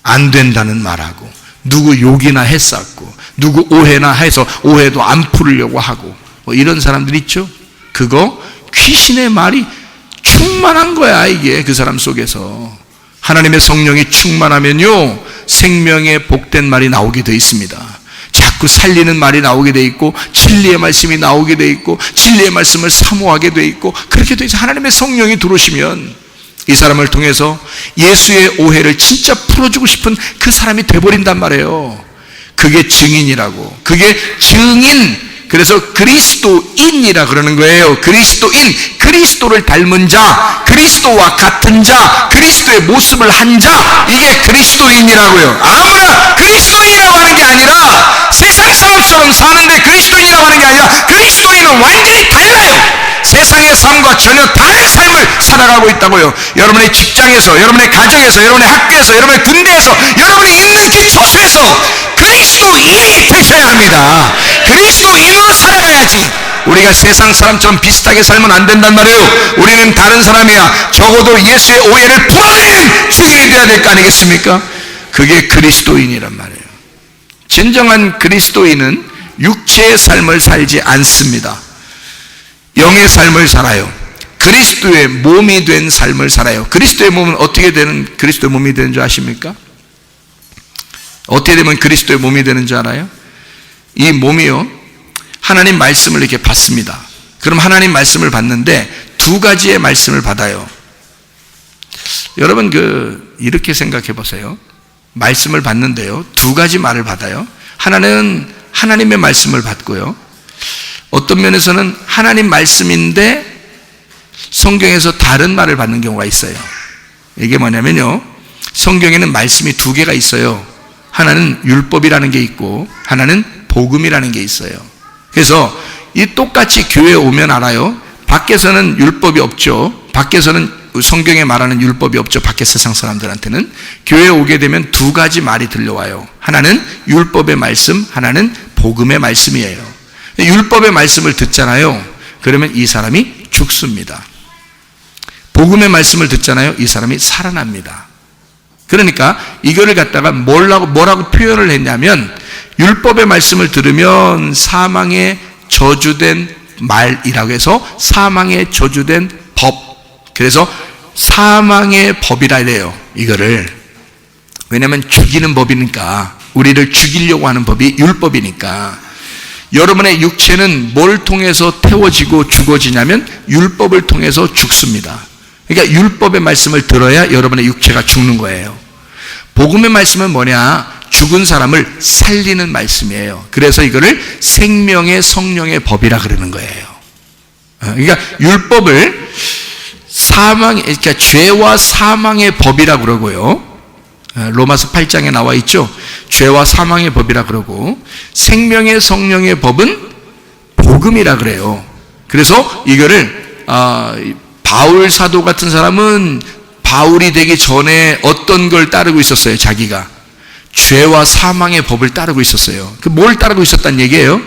안 된다는 말하고, 누구 욕이나 했었고, 누구 오해나 해서 오해도 안 풀으려고 하고, 뭐 이런 사람들 있죠? 그거 귀신의 말이 충만한 거야, 이게 그 사람 속에서. 하나님의 성령이 충만하면요, 생명의 복된 말이 나오게 돼 있습니다. 자꾸 살리는 말이 나오게 돼 있고, 진리의 말씀이 나오게 돼 있고, 진리의 말씀을 사모하게 돼 있고, 그렇게 돼 있어요. 하나님의 성령이 들어오시면 이 사람을 통해서 예수의 오해를 진짜 풀어주고 싶은 그 사람이 돼버린단 말이에요. 그게 증인이라고. 그게 증인. 그래서 그리스도인이라 그러는 거예요. 그리스도인, 그리스도를 닮은 자, 그리스도와 같은 자, 그리스도의 모습을 한 자, 이게 그리스도인이라고요. 아무나 그리스도인이라고 하는 게 아니라 세상 사람처럼 사는데 그리스도인이라고 하는 게 아니라, 그리스도인은 완전히 달라요. 세상의 삶과 전혀 다른 삶을 살아가고 있다고요. 여러분의 직장에서, 여러분의 가정에서, 여러분의 학교에서, 여러분의 군대에서, 여러분이 있는 주처소에서 그리스도인이 되셔야 합니다. 그리스도인으로 살아가야지. 우리가 세상 사람처럼 비슷하게 살면 안 된단 말이에요. 우리는 다른 사람이야. 적어도 예수의 오해를 풀어내는 증인이 되어야 될 거 아니겠습니까? 그게 그리스도인이란 말이에요. 진정한 그리스도인은 육체의 삶을 살지 않습니다. 영의 삶을 살아요. 그리스도의 몸이 된 삶을 살아요. 그리스도의 몸은 어떻게 되는, 그리스도의 몸이 되는 줄 아십니까? 어떻게 되면 그리스도의 몸이 되는 줄 알아요? 이 몸이요, 하나님 말씀을 이렇게 받습니다. 그럼 하나님 말씀을 받는데 두 가지의 말씀을 받아요. 여러분 이렇게 생각해 보세요. 말씀을 받는데요, 두 가지 말을 받아요. 하나는 하나님의 말씀을 받고요, 어떤 면에서는 하나님 말씀인데 성경에서 다른 말을 받는 경우가 있어요. 이게 뭐냐면요, 성경에는 말씀이 두 개가 있어요. 하나는 율법이라는 게 있고 하나는 복음이라는 게 있어요. 그래서 이 똑같이 교회에 오면 알아요. 밖에서는 율법이 없죠. 밖에서는 성경에 말하는 율법이 없죠. 밖에 세상 사람들한테는. 교회에 오게 되면 두 가지 말이 들려와요. 하나는 율법의 말씀, 하나는 복음의 말씀이에요. 율법의 말씀을 듣잖아요. 그러면 이 사람이 죽습니다. 복음의 말씀을 듣잖아요. 이 사람이 살아납니다. 그러니까 이거를 갖다가 뭐라고 표현을 했냐면, 율법의 말씀을 들으면 사망에 저주된 말이라고 해서 사망에 저주된 법, 그래서 사망의 법이라 해요. 이거를. 왜냐하면 죽이는 법이니까, 우리를 죽이려고 하는 법이 율법이니까. 여러분의 육체는 뭘 통해서 태워지고 죽어지냐면 율법을 통해서 죽습니다. 그러니까 율법의 말씀을 들어야 여러분의 육체가 죽는 거예요. 복음의 말씀은 뭐냐? 죽은 사람을 살리는 말씀이에요. 그래서 이거를 생명의 성령의 법이라 그러는 거예요. 그러니까 율법을 그러니까 죄와 사망의 법이라 그러고요, 로마서 8장에 나와 있죠. 죄와 사망의 법이라 그러고, 생명의 성령의 법은 복음이라 그래요. 그래서 이거를 바울 사도 같은 사람은 바울이 되기 전에 어떤 걸 따르고 있었어요? 자기가 죄와 사망의 법을 따르고 있었어요. 그 뭘 따르고 있었다는 얘기예요?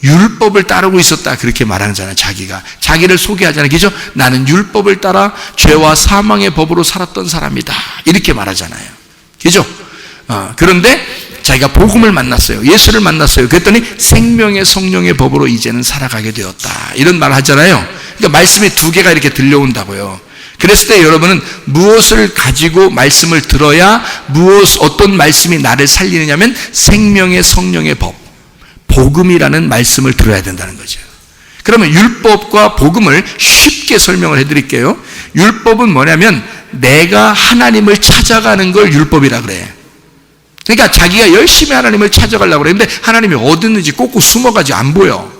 율법을 따르고 있었다, 그렇게 말하잖아요. 자기를 소개하잖아요. 그죠? 나는 율법을 따라 죄와 사망의 법으로 살았던 사람이다, 이렇게 말하잖아요. 그죠? 그런데 자기가 복음을 만났어요. 예수를 만났어요. 그랬더니 생명의 성령의 법으로 이제는 살아가게 되었다, 이런 말을 하잖아요. 그러니까 말씀이 두 개가 이렇게 들려온다고요. 그랬을 때 여러분은 무엇을 가지고 말씀을 들어야 어떤 말씀이 나를 살리느냐면 생명의 성령의 법, 복음이라는 말씀을 들어야 된다는 거죠. 그러면 율법과 복음을 쉽게 설명을 해드릴게요. 율법은 뭐냐면 내가 하나님을 찾아가는 걸 율법이라 그래. 그러니까 자기가 열심히 하나님을 찾아가려고 그러는데 하나님이 어디 있는지 꼭꼭 숨어가지고 안 보여.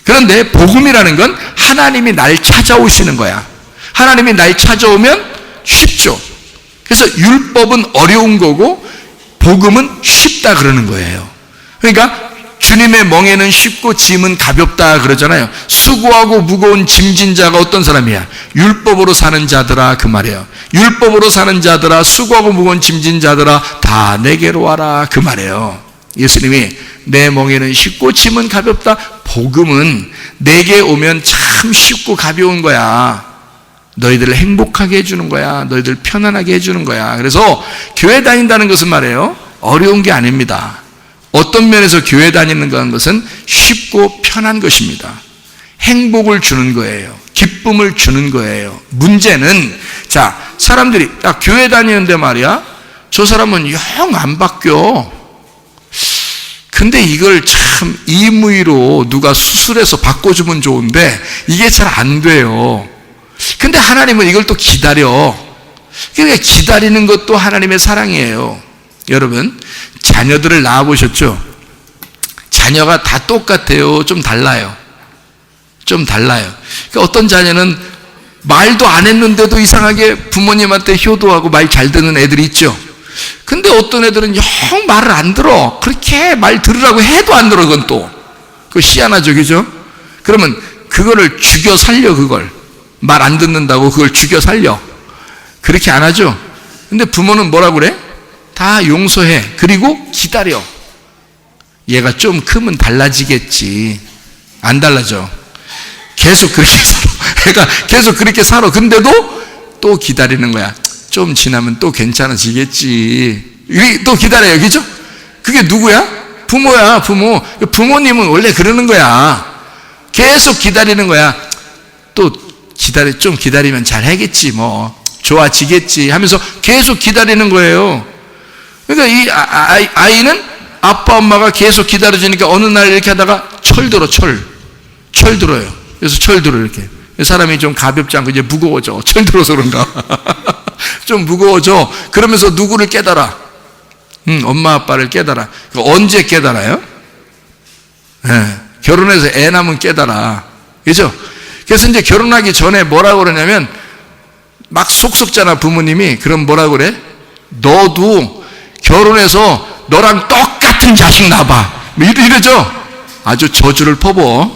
그런데 복음이라는 건 하나님이 날 찾아오시는 거야. 하나님이 날 찾아오면 쉽죠. 그래서 율법은 어려운 거고 복음은 쉽다 그러는 거예요. 그러니까 주님의 멍에는 쉽고 짐은 가볍다 그러잖아요. 수고하고 무거운 짐진 자가 어떤 사람이야? 율법으로 사는 자들아, 그 말이에요. 율법으로 사는 자들아, 수고하고 무거운 짐진 자들아, 다 내게로 와라, 그 말이에요. 예수님이 내 멍에는 쉽고 짐은 가볍다. 복음은 내게 오면 참 쉽고 가벼운 거야. 너희들을 행복하게 해주는 거야. 너희들 편안하게 해주는 거야. 그래서 교회 다닌다는 것은 말이에요, 어려운 게 아닙니다. 어떤 면에서 교회 다니는 것은 쉽고 편한 것입니다. 행복을 주는 거예요. 기쁨을 주는 거예요. 문제는, 자, 사람들이 교회 다니는데 말이야, 저 사람은 영 안 바뀌어. 근데 이걸 참 임의로 누가 수술해서 바꿔주면 좋은데 이게 잘 안 돼요. 근데 하나님은 이걸 또 기다려. 그러니까 기다리는 것도 하나님의 사랑이에요. 여러분, 자녀들을 낳아보셨죠? 자녀가 다 똑같아요? 좀 달라요? 좀 달라요. 그러니까 어떤 자녀는 말도 안 했는데도 이상하게 부모님한테 효도하고 말 잘 듣는 애들이 있죠. 근데 어떤 애들은 영 말을 안 들어. 그렇게 말 들으라고 해도 안 들어. 그건 또 그거 희한하죠, 그죠? 그러면 그거를 죽여 살려. 그걸 말 안 듣는다고 그걸 죽여 살려. 그렇게 안 하죠. 근데 부모는 뭐라고 그래? 다 용서해. 그리고 기다려. 얘가 좀 크면 달라지겠지. 안 달라져. 계속 그렇게 살아. 얘가 계속 그렇게 살아. 근데도 또 기다리는 거야. 좀 지나면 또 괜찮아지겠지. 또 기다려요. 그죠? 그게 누구야? 부모야, 부모. 부모님은 원래 그러는 거야. 계속 기다리는 거야. 또 좀 기다리면 잘 하겠지, 뭐. 좋아지겠지 하면서 계속 기다리는 거예요. 그러니까 이 아이는 아빠, 엄마가 계속 기다려주니까 어느 날 이렇게 하다가 철 들어요. 그래서 철 들어, 이렇게. 사람이 좀 가볍지 않고 이제 무거워져. 철 들어서 그런가. 좀 무거워져. 그러면서 누구를 깨달아? 엄마, 아빠를 깨달아. 언제 깨달아요? 네, 결혼해서 애 낳으면 깨달아. 그죠? 그래서 이제 결혼하기 전에 뭐라고 그러냐면, 막 속 썩잖아, 부모님이. 그럼 뭐라고 그래? 너도 결혼해서 너랑 똑같은 자식 낳아봐. 뭐 이러죠? 아주 저주를 퍼부어.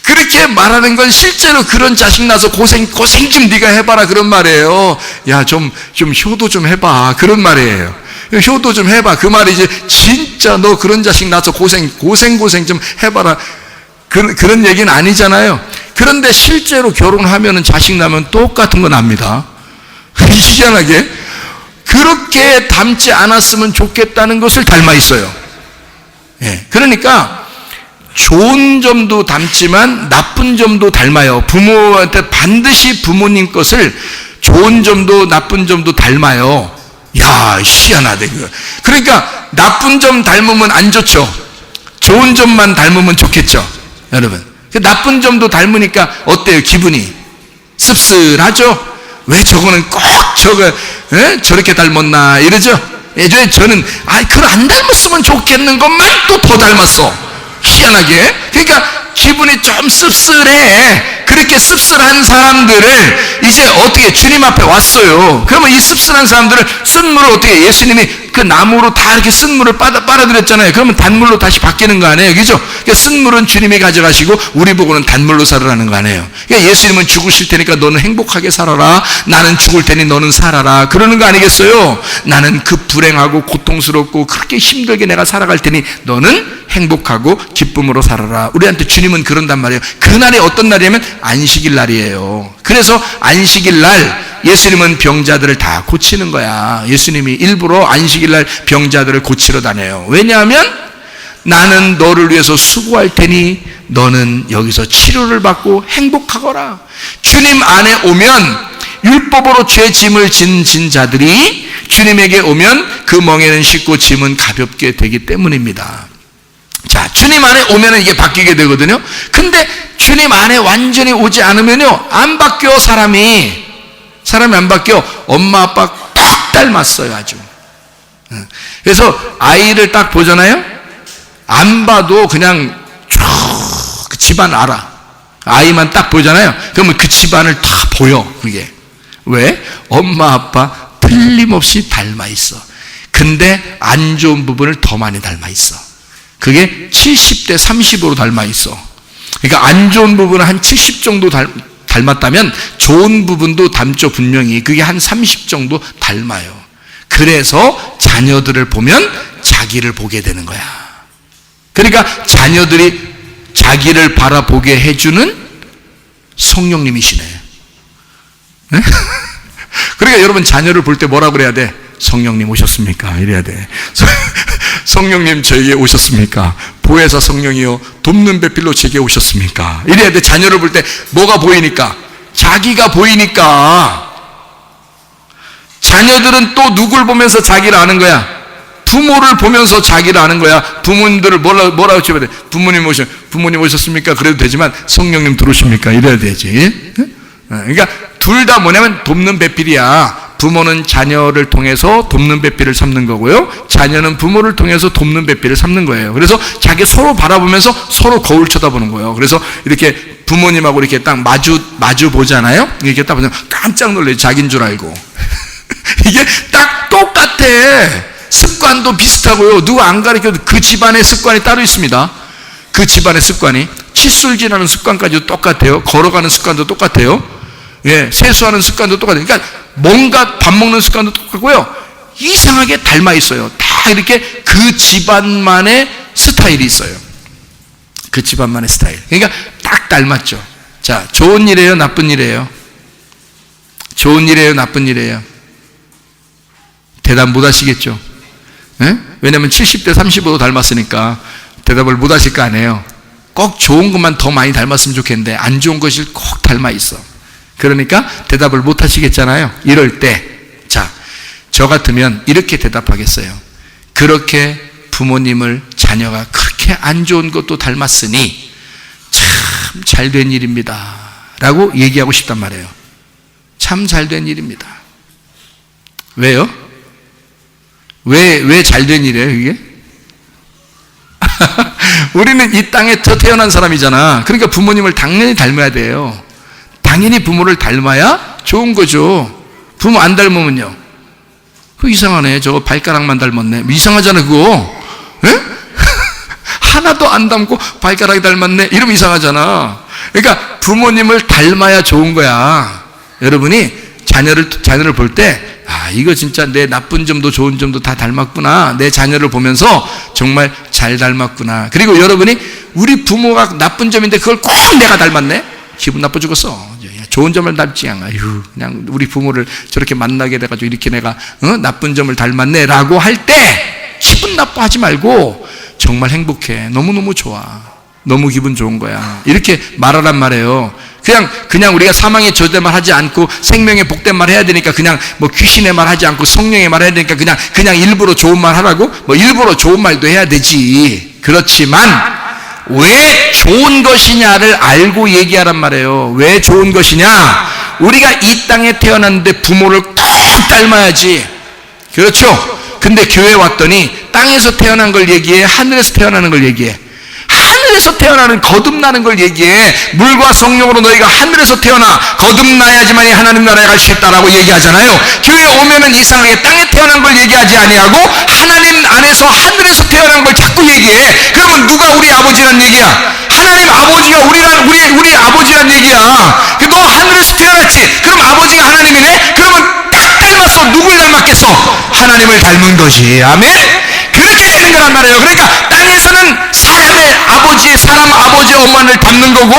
그렇게 말하는 건 실제로 그런 자식 낳아서 고생 좀 네가 해봐라, 그런 말이에요. 야, 좀 효도 좀 해봐, 그런 말이에요. 효도 좀 해봐, 그 말이지. 진짜 너 그런 자식 낳아서 고생 좀 해봐라, 그런 얘기는 아니잖아요. 그런데 실제로 결혼하면 자식 낳으면 똑같은 거 납니다. 희한하게 그렇게 닮지 않았으면 좋겠다는 것을 닮아 있어요. 예, 그러니까 좋은 점도 닮지만 나쁜 점도 닮아요. 부모한테 반드시 부모님 것을 좋은 점도 나쁜 점도 닮아요. 야, 희한하대 그거. 그러니까 나쁜 점 닮으면 안 좋죠. 좋은 점만 닮으면 좋겠죠, 여러분. 나쁜 점도 닮으니까 어때요? 기분이 씁쓸하죠? 왜 저거는 꼭 저렇게 닮았나 이러죠? 예전에 저는 그걸 안 닮았으면 좋겠는 것만 또 더 닮았어. 희한하게. 그러니까 기분이 좀 씁쓸해. 그렇게 씁쓸한 사람들을 이제 어떻게 주님 앞에 왔어요. 그러면 이 씁쓸한 사람들을 쓴 물을 어떻게, 예수님이 그 나무로 다 이렇게 쓴 물을 빨아들였잖아요. 그러면 단물로 다시 바뀌는 거 아니에요? 그죠? 그러니까 쓴 물은 주님이 가져가시고 우리 보고는 단물로 살아라는 거 아니에요? 그러니까 예수님은 죽으실 테니까 너는 행복하게 살아라. 나는 죽을 테니 너는 살아라. 그러는 거 아니겠어요? 나는 그 불행하고 고통스럽고 그렇게 힘들게 내가 살아갈 테니 너는 행복하고 기쁨으로 살아라. 우리한테 주님은 그런단 말이에요. 그날이 어떤 날이냐면 안식일 날이에요. 그래서 안식일 날 예수님은 병자들을 다 고치는 거야. 예수님이 일부러 안식일 날 병자들을 고치러 다녀요. 왜냐하면 나는 너를 위해서 수고할 테니 너는 여기서 치료를 받고 행복하거라. 주님 안에 오면 율법으로 죄 짐을 진 자들이 주님에게 오면 그 멍에는 쉽고 짐은 가볍게 되기 때문입니다. 자, 주님 안에 오면 이게 바뀌게 되거든요. 근데 주님 안에 완전히 오지 않으면요, 안 바뀌어. 사람이 안 바뀌어. 엄마 아빠 딱 닮았어요, 아주. 그래서 아이를 딱 보잖아요. 안 봐도 그냥 그 집안 알아. 아이만 딱 보잖아요. 그러면 그 집안을 다 보여. 그게 왜? 엄마 아빠 틀림없이 닮아 있어. 근데 안 좋은 부분을 더 많이 닮아 있어. 그게 70대 30으로 닮아 있어. 그러니까 안 좋은 부분은 한 70 정도 닮았다면 좋은 부분도 닮죠, 분명히. 그게 한 30 정도 닮아요. 그래서 자녀들을 보면 자기를 보게 되는 거야. 그러니까 자녀들이 자기를 바라보게 해주는 성령님이시네. 네? 그러니까 여러분 자녀를 볼 때 뭐라고 그래야 돼? 성령님 오셨습니까? 이래야 돼. 성령님 저에게 오셨습니까? 보혜사 성령이요 돕는 배필로 제게 오셨습니까? 이래야 돼. 자녀를 볼 때 뭐가 보이니까? 자기가 보이니까. 자녀들은 또 누굴 보면서 자기를 아는 거야? 부모를 보면서 자기를 아는 거야. 부모님들을 뭐라고 쳐야 돼? 부모님 오셨습니까? 그래도 되지만 성령님 들어오십니까? 이래야 되지. 그러니까 둘 다 뭐냐면 돕는 배필이야. 부모는 자녀를 통해서 돕는 배필을 삼는 거고요. 자녀는 부모를 통해서 돕는 배필을 삼는 거예요. 그래서 자기 서로 바라보면서 서로 거울 쳐다보는 거예요. 그래서 이렇게 부모님하고 이렇게 딱 마주 보잖아요. 이렇게 딱 보면 깜짝 놀래요. 자기인 줄 알고. 이게 딱 똑같아. 습관도 비슷하고요. 누가 안 가르쳐도 그 집안의 습관이 따로 있습니다. 그 집안의 습관이 칫솔질하는 습관까지도 똑같아요. 걸어가는 습관도 똑같아요. 예, 세수하는 습관도 똑같아요. 그러니까 뭔가 밥 먹는 습관도 똑같고요. 이상하게 닮아 있어요. 다 이렇게 그 집안만의 스타일이 있어요. 그 집안만의 스타일. 그러니까 딱 닮았죠. 자, 좋은 일이에요, 나쁜 일이에요? 좋은 일이에요, 나쁜 일이에요? 대답 못 하시겠죠? 예? 왜냐면 70대 35도 닮았으니까 대답을 못 하실 거 아니에요. 꼭 좋은 것만 더 많이 닮았으면 좋겠는데 안 좋은 것이 꼭 닮아 있어. 그러니까 대답을 못 하시겠잖아요. 이럴 때, 자, 저 같으면 이렇게 대답하겠어요. 그렇게 부모님을 자녀가 그렇게 안 좋은 것도 닮았으니 참 잘된 일입니다 라고 얘기하고 싶단 말이에요. 참 잘된 일입니다. 왜요? 왜 잘된 일이에요, 이게? 우리는 이 땅에 태어난 사람이잖아. 그러니까 부모님을 당연히 닮아야 돼요. 당연히 부모를 닮아야 좋은 거죠. 부모 안 닮으면요. 그거 이상하네. 저거 발가락만 닮았네. 이상하잖아, 그거. 에? 하나도 안 닮고 발가락이 닮았네. 이러면 이상하잖아. 그러니까 부모님을 닮아야 좋은 거야. 여러분이 자녀를 볼 때, 아, 이거 진짜 내 나쁜 점도 좋은 점도 다 닮았구나. 내 자녀를 보면서 정말 잘 닮았구나. 그리고 여러분이 우리 부모가 나쁜 점인데 그걸 꼭 내가 닮았네? 기분 나빠 죽었어. 좋은 점을 닮지 않아. 그냥 우리 부모를 저렇게 만나게 돼가지고 이렇게 내가 나쁜 점을 닮았네 라고 할 때 기분 나빠하지 말고 정말 행복해. 너무너무 좋아. 너무 기분 좋은 거야. 이렇게 말하란 말이에요. 그냥 우리가 사망의 저주말 하지 않고 생명의 복된 말 해야 되니까 그냥 뭐 귀신의 말 하지 않고 성령의 말 해야 되니까 그냥 일부러 좋은 말 하라고? 뭐 일부러 좋은 말도 해야 되지. 그렇지만 왜 좋은 것이냐를 알고 얘기하란 말이에요. 왜 좋은 것이냐? 우리가 이 땅에 태어났는데 부모를 꼭 닮아야지. 그렇죠? 근데 교회 왔더니 땅에서 태어난 걸 얘기해? 하늘에서 태어나는 걸 얘기해? 하늘에서 하늘에서 태어나는 거듭나는 걸 얘기해. 물과 성령으로 너희가 하늘에서 태어나 거듭나야지만이 하나님 나라에 갈 수 있다라고 얘기하잖아요. 교회 오면은 이상하게 땅에 태어난 걸 얘기하지 아니하고 하나님 안에서 하늘에서 태어난 걸 자꾸 얘기해. 그러면 누가 우리 아버지란 얘기야? 하나님 아버지가 우리 아버지란 얘기야. 너 하늘에서 태어났지? 그럼 아버지가 하나님이네? 그러면 딱 닮았어. 누굴 닮았겠어? 하나님을 닮은 거지. 아멘? 그렇게 되는 거란 말이에요. 그러니까 땅에서는 사람 아버지 엄마를 닮는 거고,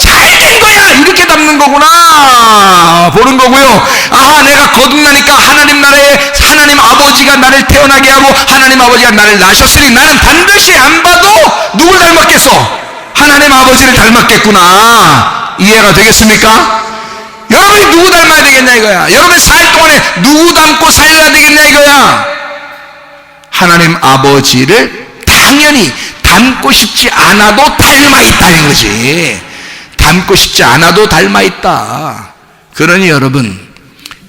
잘된 거야 이렇게 닮는 거구나 보는 거고요. 아하, 내가 거듭나니까 하나님 나라에 하나님 아버지가 나를 태어나게 하고 하나님 아버지가 나를 낳으셨으니 나는 반드시 안 봐도 누굴 닮았겠어? 하나님 아버지를 닮았겠구나. 이해가 되겠습니까? 여러분이 누구 닮아야 되겠냐 이거야. 여러분이 살 동안에 누구 닮고 살려야 되겠냐 이거야. 하나님 아버지를 당연히 닮고 싶지 않아도 닮아 있다는 거지. 닮고 싶지 않아도 닮아 있다. 그러니 여러분,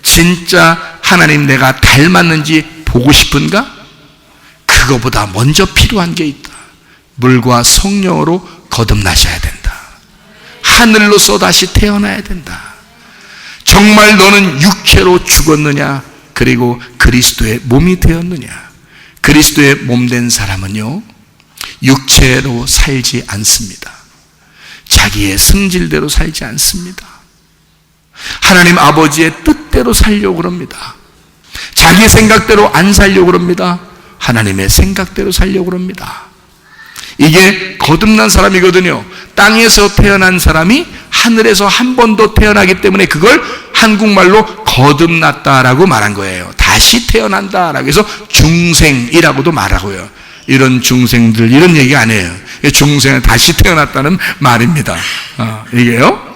진짜 하나님 내가 닮았는지 보고 싶은가? 그거보다 먼저 필요한 게 있다. 물과 성령으로 거듭나셔야 된다. 하늘로서 다시 태어나야 된다. 정말 너는 육체로 죽었느냐? 그리고 그리스도의 몸이 되었느냐? 그리스도의 몸 된 사람은요, 육체로 살지 않습니다. 자기의 승질대로 살지 않습니다. 하나님 아버지의 뜻대로 살려고 그럽니다. 자기 생각대로 안 살려고 그럽니다. 하나님의 생각대로 살려고 그럽니다. 이게 거듭난 사람이거든요. 땅에서 태어난 사람이 하늘에서 한 번 더 태어나기 때문에 그걸 한국말로 거듭났다라고 말한 거예요. 다시 태어난다라고 해서 중생이라고도 말하고요. 이런 중생들 이런 얘기 안 해요. 중생은 다시 태어났다는 말입니다. 이게요.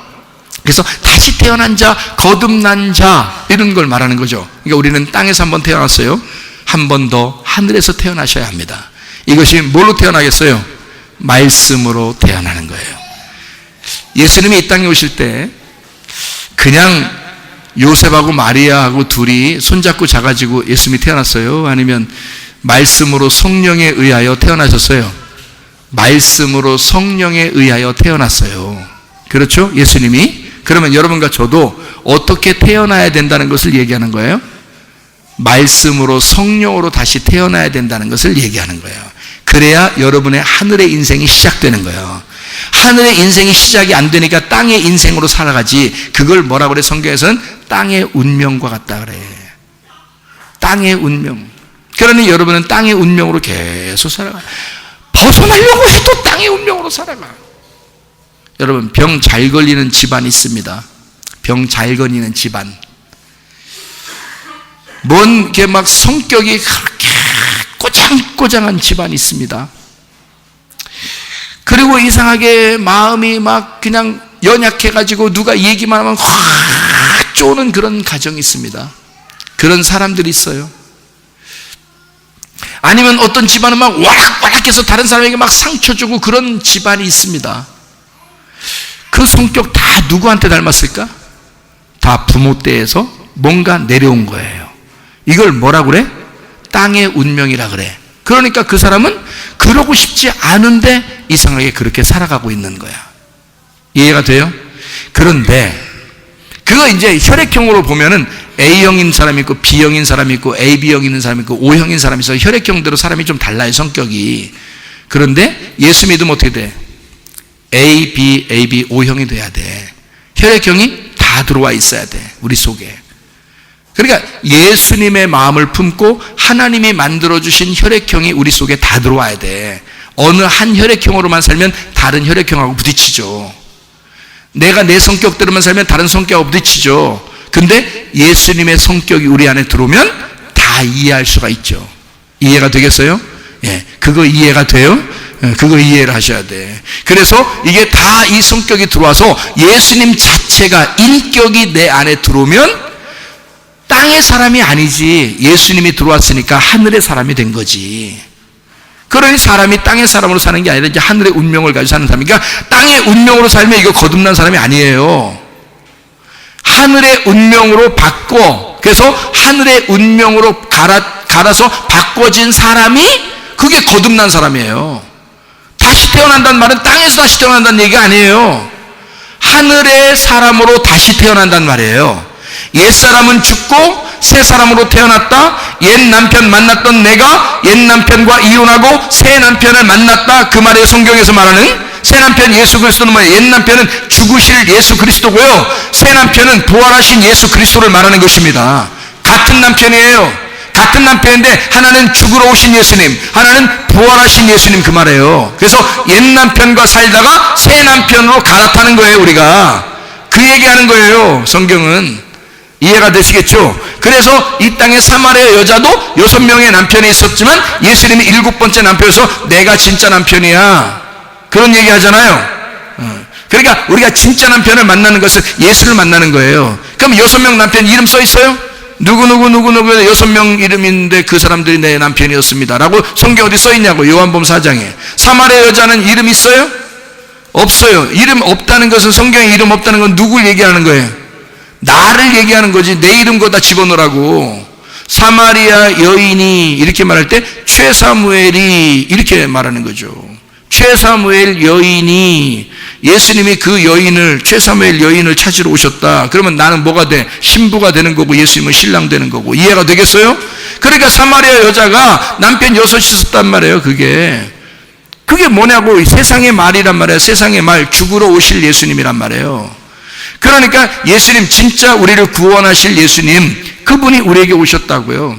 그래서 다시 태어난 자, 거듭난 자 이런 걸 말하는 거죠. 그러니까 우리는 땅에서 한 번 태어났어요. 한 번 더 하늘에서 태어나셔야 합니다. 이것이 뭘로 태어나겠어요? 말씀으로 태어나는 거예요. 예수님이 이 땅에 오실 때 그냥 요셉하고 마리아하고 둘이 손잡고 자가지고 예수님이 태어났어요? 아니면 말씀으로 성령에 의하여 태어나셨어요? 말씀으로 성령에 의하여 태어났어요. 그렇죠? 예수님이. 그러면 여러분과 저도 어떻게 태어나야 된다는 것을 얘기하는 거예요? 말씀으로 성령으로 다시 태어나야 된다는 것을 얘기하는 거예요. 그래야 여러분의 하늘의 인생이 시작되는 거예요. 하늘의 인생이 시작이 안 되니까 땅의 인생으로 살아가지. 그걸 뭐라고 그래? 성경에서는 땅의 운명과 같다 그래. 땅의 운명. 그러니 여러분은 땅의 운명으로 계속 살아가. 벗어나려고 해도 땅의 운명으로 살아가. 여러분, 병 잘 걸리는 집안이 있습니다. 병 잘 걸리는 집안. 뭔 게 막 성격이 그렇게 꼬장꼬장한 집안이 있습니다. 그리고 이상하게 마음이 막 그냥 연약해가지고 누가 얘기만 하면 확 쪼는 그런 가정이 있습니다. 그런 사람들이 있어요. 아니면 어떤 집안은 막 와락와락해서 다른 사람에게 막 상처 주고 그런 집안이 있습니다. 그 성격 다 누구한테 닮았을까? 다 부모 때에서 뭔가 내려온 거예요. 이걸 뭐라 그래? 땅의 운명이라 그래. 그러니까 그 사람은 그러고 싶지 않은데 이상하게 그렇게 살아가고 있는 거야. 이해가 돼요? 그런데 그거 이제 혈액형으로 보면은 A형인 사람이 있고 B형인 사람이 있고 AB형 있는 사람이 있고 O형인 사람이 있어. 혈액형대로 사람이 좀 달라요, 성격이. 그런데 예수 믿으면 어떻게 돼? A, B, AB, O형이 돼야 돼. 혈액형이 다 들어와 있어야 돼, 우리 속에. 그러니까 예수님의 마음을 품고 하나님이 만들어주신 혈액형이 우리 속에 다 들어와야 돼. 어느 한 혈액형으로만 살면 다른 혈액형하고 부딪히죠. 내가 내 성격대로만 살면 다른 성격하고 부딪히죠. 근데 예수님의 성격이 우리 안에 들어오면 다 이해할 수가 있죠. 이해가 되겠어요? 예, 그거 이해가 돼요? 예, 그거 이해를 하셔야 돼. 그래서 이게 다 이 성격이 들어와서 예수님 자체가 인격이 내 안에 들어오면 땅의 사람이 아니지, 예수님이 들어왔으니까 하늘의 사람이 된 거지. 그러니 사람이 땅의 사람으로 사는 게 아니라 이제 하늘의 운명을 가지고 사는 사람이니까 땅의 운명으로 살면 이거 거듭난 사람이 아니에요. 하늘의 운명으로 바꿔, 그래서 하늘의 운명으로 갈아서 바꿔진 사람이 그게 거듭난 사람이에요. 다 다시 태어난다는 말은 땅에서 다시 태어난다는 얘기가 아니에요. 하늘의 사람으로 다시 태어난다는 말이에요. 옛사람은 죽고 새 사람으로 태어났다. 옛 남편 만났던 내가 옛 남편과 이혼하고 새 남편을 만났다. 그 말이에요. 성경에서 말하는 새 남편 예수 그리스도는 뭐예요? 옛 남편은 죽으실 예수 그리스도고요, 새 남편은 부활하신 예수 그리스도를 말하는 것입니다. 같은 남편이에요. 같은 남편인데 하나는 죽으러 오신 예수님, 하나는 부활하신 예수님, 그 말이에요. 그래서 옛 남편과 살다가 새 남편으로 갈아타는 거예요. 우리가 그 얘기하는 거예요. 성경은 이해가 되시겠죠? 그래서 이 땅에 사마리아 여자도 6명의 남편이 있었지만 예수님이 7번째 남편이어서 내가 진짜 남편이야, 그런 얘기 하잖아요. 그러니까 우리가 진짜 남편을 만나는 것은 예수를 만나는 거예요. 그럼 6명 남편 이름 써 있어요? 누구 6명 이름인데 그 사람들이 내 남편이었습니다 라고 성경 어디 써 있냐고. 요한복음 4장에. 사마리아 여자는 이름 있어요? 없어요. 이름 없다는 것은, 성경에 이름 없다는 건 누굴 얘기하는 거예요? 나를 얘기하는 거지. 내 이름 거다 집어넣으라고. 사마리아 여인이 이렇게 말할 때 최사무엘이 이렇게 말하는 거죠. 최사무엘 여인이, 예수님이 그 여인을, 최사무엘 여인을 찾으러 오셨다. 그러면 나는 뭐가 돼? 신부가 되는 거고 예수님은 신랑 되는 거고. 이해가 되겠어요? 그러니까 사마리아 여자가 남편 6이 있었단 말이에요. 그게 뭐냐고. 세상의 말이란 말이에요. 세상의 말, 죽으러 오실 예수님이란 말이에요. 그러니까 예수님, 진짜 우리를 구원하실 예수님, 그분이 우리에게 오셨다고요.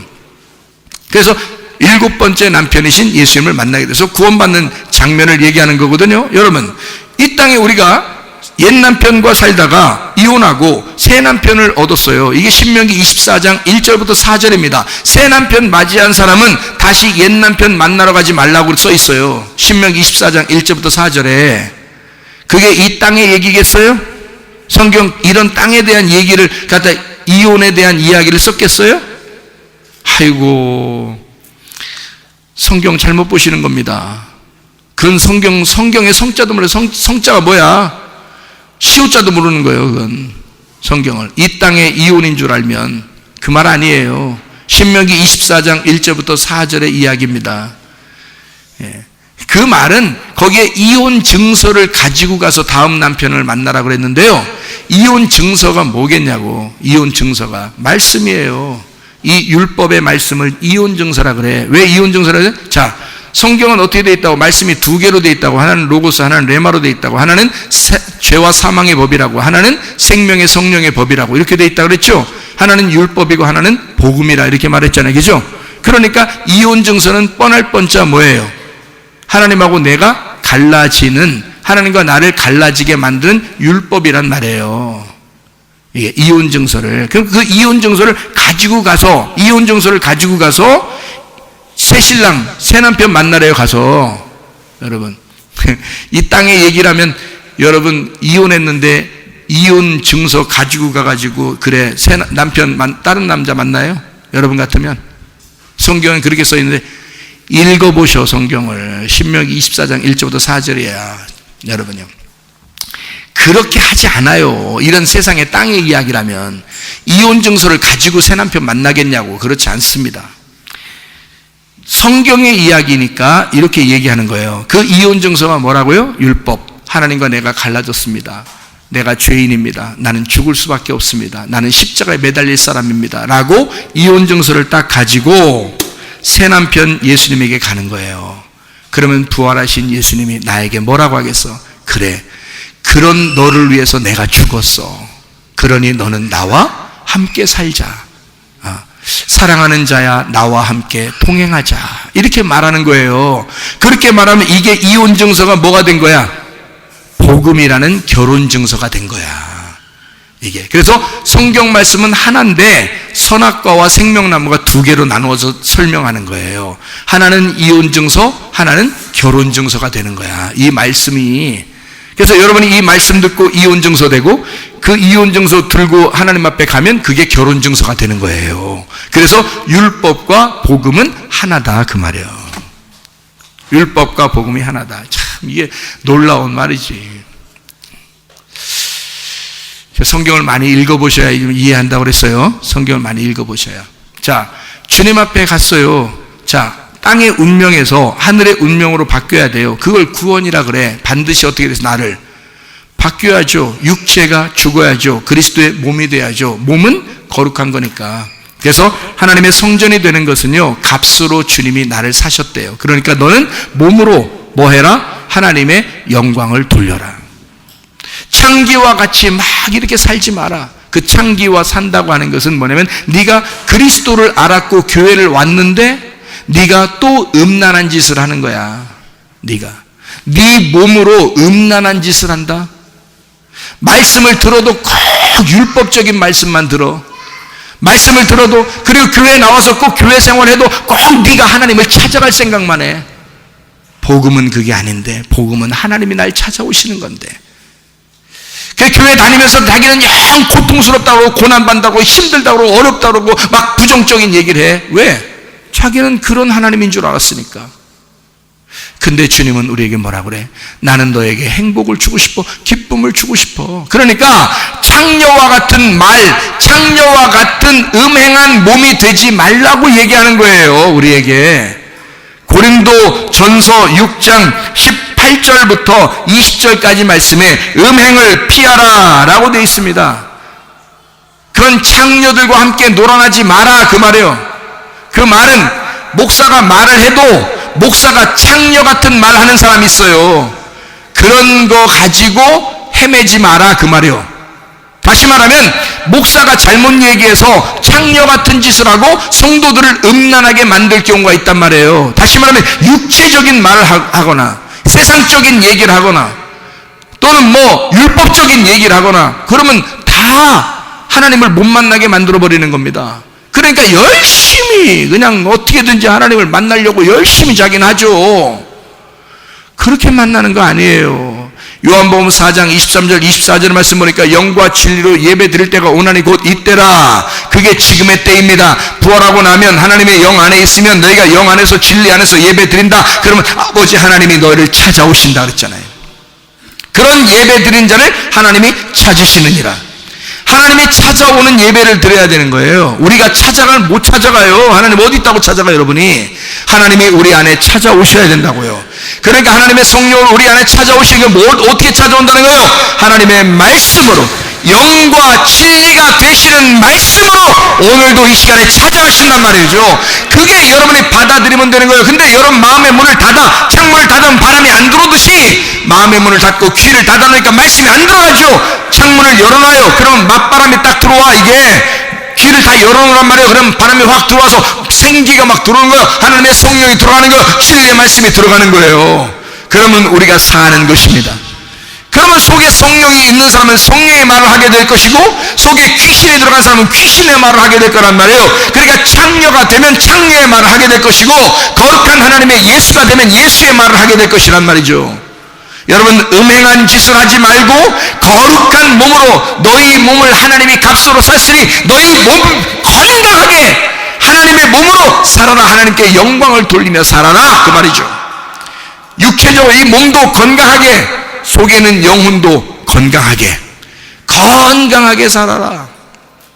그래서 7번째 남편이신 예수님을 만나게 돼서 구원받는 장면을 얘기하는 거거든요. 여러분, 이 땅에 우리가 옛 남편과 살다가 이혼하고 새 남편을 얻었어요. 이게 신명기 24장 1절부터 4절입니다. 새 남편 맞이한 사람은 다시 옛 남편 만나러 가지 말라고 써 있어요. 신명기 24장 1절부터 4절에. 그게 이 땅의 얘기겠어요? 성경 이런 땅에 대한 얘기를 갖다 이혼에 대한 이야기를 썼겠어요? 아이고, 성경 잘못 보시는 겁니다. 그런 성경의 성자도 몰라요. 성자가 뭐야? 시옷자도 모르는 거예요. 그건 성경을 이 땅의 이혼인 줄 알면 그 말 아니에요. 신명기 24장 1절부터 4절의 이야기입니다. 그 말은 거기에 이혼 증서를 가지고 가서 다음 남편을 만나라 그랬는데요. 이혼 증서가 뭐겠냐고. 이혼 증서가 말씀이에요. 이 율법의 말씀을 이혼 증서라 그래. 왜 이혼 증서라 그래? 자, 성경은 어떻게 되어 있다고? 말씀이 2개로 되어 있다고. 하나는 로고스, 하나는 레마로 되어 있다고. 하나는 죄와 사망의 법이라고, 하나는 생명의 성령의 법이라고, 이렇게 되어 있다고 그랬죠. 하나는 율법이고 하나는 복음이라 이렇게 말했잖아요. 그죠? 그러니까 이혼 증서는 뻔할 뻔자 뭐예요? 하나님하고 내가 갈라지는, 하나님과 나를 갈라지게 만드는 율법이란 말이에요. 이게 이혼 증서를. 그럼 그 이혼 증서를 가지고 가서, 이혼 증서를 가지고 가서 새 신랑, 새 남편 만나래요. 가서. 여러분, 이 땅의 얘기라면 여러분 이혼했는데 이혼 증서 가지고 가가지고 그래 새 남편 다른 남자 만나요? 여러분 같으면. 성경은 그렇게 써 있는데 읽어보셔. 성경을. 신명기 24장 1절부터 4절이야 여러분요. 그렇게 하지 않아요. 이런 세상의 땅의 이야기라면. 이혼 증서를 가지고 새 남편 만나겠냐고. 그렇지 않습니다. 성경의 이야기니까 이렇게 얘기하는 거예요. 그 이혼 증서가 뭐라고요? 율법. 하나님과 내가 갈라졌습니다. 내가 죄인입니다. 나는 죽을 수밖에 없습니다. 나는 십자가에 매달릴 사람입니다. 라고 이혼 증서를 딱 가지고 새 남편 예수님에게 가는 거예요. 그러면 부활하신 예수님이 나에게 뭐라고 하겠어? 그래, 그런 너를 위해서 내가 죽었어. 그러니 너는 나와 함께 살자. 사랑하는 자야, 나와 함께 동행하자. 이렇게 말하는 거예요. 그렇게 말하면 이게 이혼 증서가 뭐가 된 거야? 복음이라는 결혼 증서가 된 거야. 이게. 그래서 성경 말씀은 하나인데 선악과와 생명나무가 2개로 나누어서 설명하는 거예요. 하나는 이혼 증서, 하나는 결혼 증서가 되는 거야. 이 말씀이. 그래서 여러분이 이 말씀 듣고 이혼 증서 되고 그 이혼 증서 들고 하나님 앞에 가면 그게 결혼 증서가 되는 거예요. 그래서 율법과 복음은 하나다 그 말이에요. 율법과 복음이 하나다. 참 이게 놀라운 말이지. 성경을 많이 읽어보셔야 이해한다고 그랬어요. 성경을 많이 읽어보셔야. 자, 주님 앞에 갔어요. 자, 땅의 운명에서 하늘의 운명으로 바뀌어야 돼요. 그걸 구원이라 그래. 반드시 어떻게 돼서 나를 바뀌어야죠. 육체가 죽어야죠. 그리스도의 몸이 돼야죠. 몸은 거룩한 거니까. 그래서 하나님의 성전이 되는 것은요, 값으로 주님이 나를 사셨대요. 그러니까 너는 몸으로 뭐 해라? 하나님의 영광을 돌려라. 창기와 같이 막 이렇게 살지 마라. 그 창기와 산다고 하는 것은 뭐냐면 네가 그리스도를 알았고 교회를 왔는데 네가 또 음란한 짓을 하는 거야. 네가 네 몸으로 음란한 짓을 한다. 말씀을 들어도 꼭 율법적인 말씀만 들어. 말씀을 들어도, 그리고 교회에 나와서 꼭 교회 생활해도 꼭 네가 하나님을 찾아갈 생각만 해. 복음은 그게 아닌데, 복음은 하나님이 날 찾아오시는 건데. 그 교회 다니면서 자기는 영 고통스럽다고, 고난받는다고, 힘들다고, 어렵다고 막 부정적인 얘기를 해. 왜? 자기는 그런 하나님인 줄 알았으니까. 근데 주님은 우리에게 뭐라 그래? 나는 너에게 행복을 주고 싶어, 기쁨을 주고 싶어. 그러니까 창녀와 같은 말, 창녀와 같은 음행한 몸이 되지 말라고 얘기하는 거예요, 우리에게. 고린도 전서 6장 18절부터 20절까지 말씀에 음행을 피하라 라고 되어 있습니다. 그런 창녀들과 함께 놀아나지 마라, 그 말이에요. 그 말은 목사가 말을 해도 목사가 창녀 같은 말 하는 사람이 있어요. 그런 거 가지고 헤매지 마라, 그 말이요. 다시 말하면 목사가 잘못 얘기해서 창녀 같은 짓을 하고 성도들을 음란하게 만들 경우가 있단 말이에요. 다시 말하면 육체적인 말을 하거나 세상적인 얘기를 하거나 또는 뭐 율법적인 얘기를 하거나 그러면 다 하나님을 못 만나게 만들어 버리는 겁니다. 그러니까 열심히 그냥 어떻게든지 하나님을 만나려고 열심히 자기는 하죠. 그렇게 만나는 거 아니에요. 요한복음 4장 23절 24절 말씀 보니까 영과 진리로 예배 드릴 때가 오나니 곧 이때라. 그게 지금의 때입니다. 부활하고 나면 하나님의 영 안에 있으면 너희가 영 안에서 진리 안에서 예배 드린다. 그러면 아버지 하나님이 너희를 찾아오신다 그랬잖아요. 그런 예배 드린 자를 하나님이 찾으시느니라. 하나님이 찾아오는 예배를 드려야 되는 거예요. 우리가 찾아가면 못 찾아가요. 하나님 어디 있다고 찾아가요, 여러분이? 하나님이 우리 안에 찾아오셔야 된다고요. 그러니까 하나님의 성령을 우리 안에 찾아오시는 게 어떻게 찾아온다는 거예요? 하나님의 말씀으로, 영과 진리가 되시는 말씀으로 오늘도 이 시간에 찾아가신단 말이죠. 그게 여러분이 받아들이면 되는 거예요. 근데 여러분 마음의 문을 닫아, 창문을 닫으면 바람이 안 들어오듯이 마음의 문을 닫고 귀를 닫아놓으니까 말씀이 안 들어가죠. 창문을 열어놔요. 그러면 맞바람이 딱 들어와. 이게 귀를 다 열어놓으란 말이에요. 그럼 바람이 확 들어와서 생기가 막 들어오는 거예요. 하나님의 성령이 들어가는 거예요. 진리의 말씀이 들어가는 거예요. 그러면 우리가 사는 것입니다. 그러면 속에 성령이 있는 사람은 성령의 말을 하게 될 것이고 속에 귀신이 들어간 사람은 귀신의 말을 하게 될 거란 말이에요. 그러니까 창녀가 되면 창녀의 말을 하게 될 것이고 거룩한 하나님의 예수가 되면 예수의 말을 하게 될 것이란 말이죠. 여러분 음행한 짓을 하지 말고 거룩한 몸으로 너희 몸을 하나님이 값으로 샀으니 너희 몸을 건강하게 하나님의 몸으로 살아라. 하나님께 영광을 돌리며 살아라, 그 말이죠. 육체적으로 이 몸도 건강하게, 속에는 영혼도 건강하게 살아라.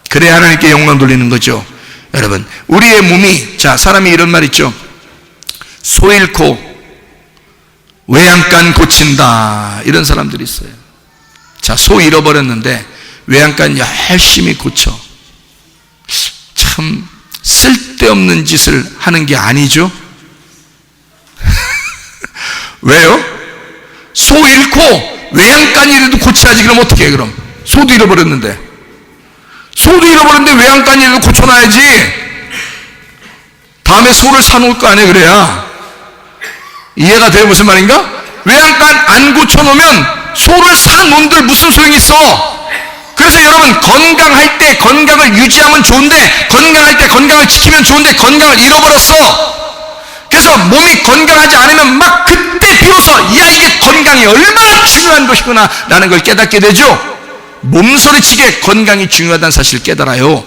그래야 하나님께 영광 돌리는 거죠. 여러분 우리의 몸이, 자 사람이 이런 말 있죠. 소 잃고 외양간 고친다, 이런 사람들이 있어요. 자, 소 잃어버렸는데 외양간 열심히 고쳐. 참 쓸데없는 짓을 하는 게 아니죠. 왜요? 소 잃고 외양간이라도 고쳐야지. 그럼 어떻게 해? 그럼 소도 잃어버렸는데 외양간이라도 고쳐놔야지. 다음에 소를 사놓을 거 아니에요. 그래야 이해가 돼요? 무슨 말인가? 외양간 안 고쳐놓으면 소를 사놓은들 무슨 소용이 있어? 그래서 여러분 건강할 때 건강을 유지하면 좋은데, 건강할 때 건강을 지키면 좋은데 건강을 잃어버렸어. 그래서 몸이 건강하지 않으면 막 그때 비로소 야 이게 건강이 얼마나 중요한 것이구나 라는 걸 깨닫게 되죠. 몸소리치게 건강이 중요하다는 사실을 깨달아요.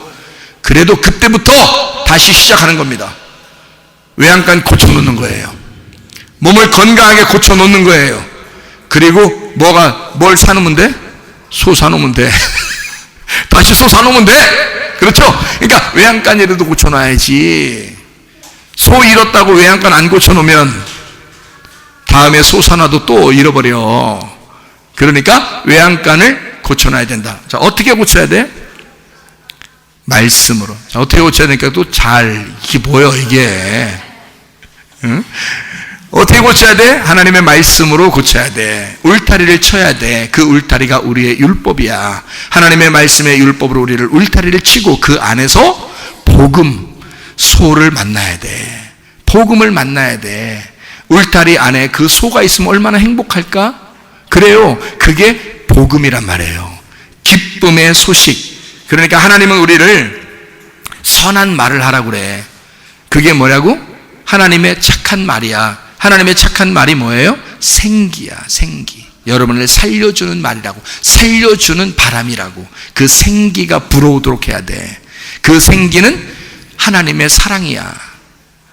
그래도 그때부터 다시 시작하는 겁니다. 외양간 고쳐놓는 거예요. 몸을 건강하게 고쳐놓는 거예요. 그리고 뭘 사놓으면 돼? 소 사놓으면 돼. 다시 소 사놓으면 돼. 그렇죠? 그러니까 외양간이라도 고쳐놔야지. 소 잃었다고 외양간 안 고쳐놓으면 다음에 소 사나도 또 잃어버려. 그러니까 외양간을 고쳐놔야 된다. 자, 어떻게 고쳐야 돼? 말씀으로. 자, 어떻게 고쳐야 되니까 또 이게 뭐예요 이게? 응? 어떻게 고쳐야 돼? 하나님의 말씀으로 고쳐야 돼. 울타리를 쳐야 돼. 그 울타리가 우리의 율법이야. 하나님의 말씀의 율법으로 우리를 울타리를 치고 그 안에서 복음, 소를 만나야 돼. 복음을 만나야 돼. 울타리 안에 그 소가 있으면 얼마나 행복할까? 그래요. 그게 복음이란 말이에요. 기쁨의 소식. 그러니까 하나님은 우리를 선한 말을 하라고 그래. 그게 뭐라고? 하나님의 착한 말이야. 하나님의 착한 말이 뭐예요? 생기야, 생기. 여러분을 살려주는 말이라고. 살려주는 바람이라고. 그 생기가 불어오도록 해야 돼. 그 생기는 하나님의 사랑이야.